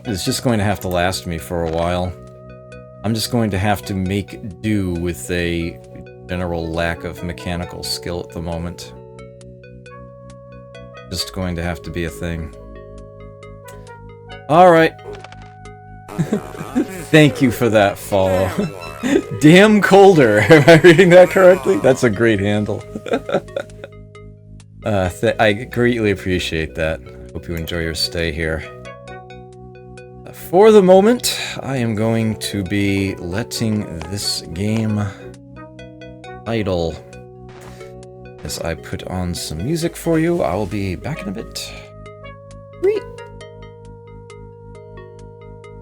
is just going to have to last me for a while. I'm just going to have to make do with a general lack of mechanical skill at the moment. Just going to have to be a thing. Alright. Thank you for that follow. Damn Colder! Am I reading that correctly? That's a great handle. I greatly appreciate that. Hope you enjoy your stay here. For the moment, I am going to be letting this game idle. As I put on some music for you, I will be back in a bit. Great.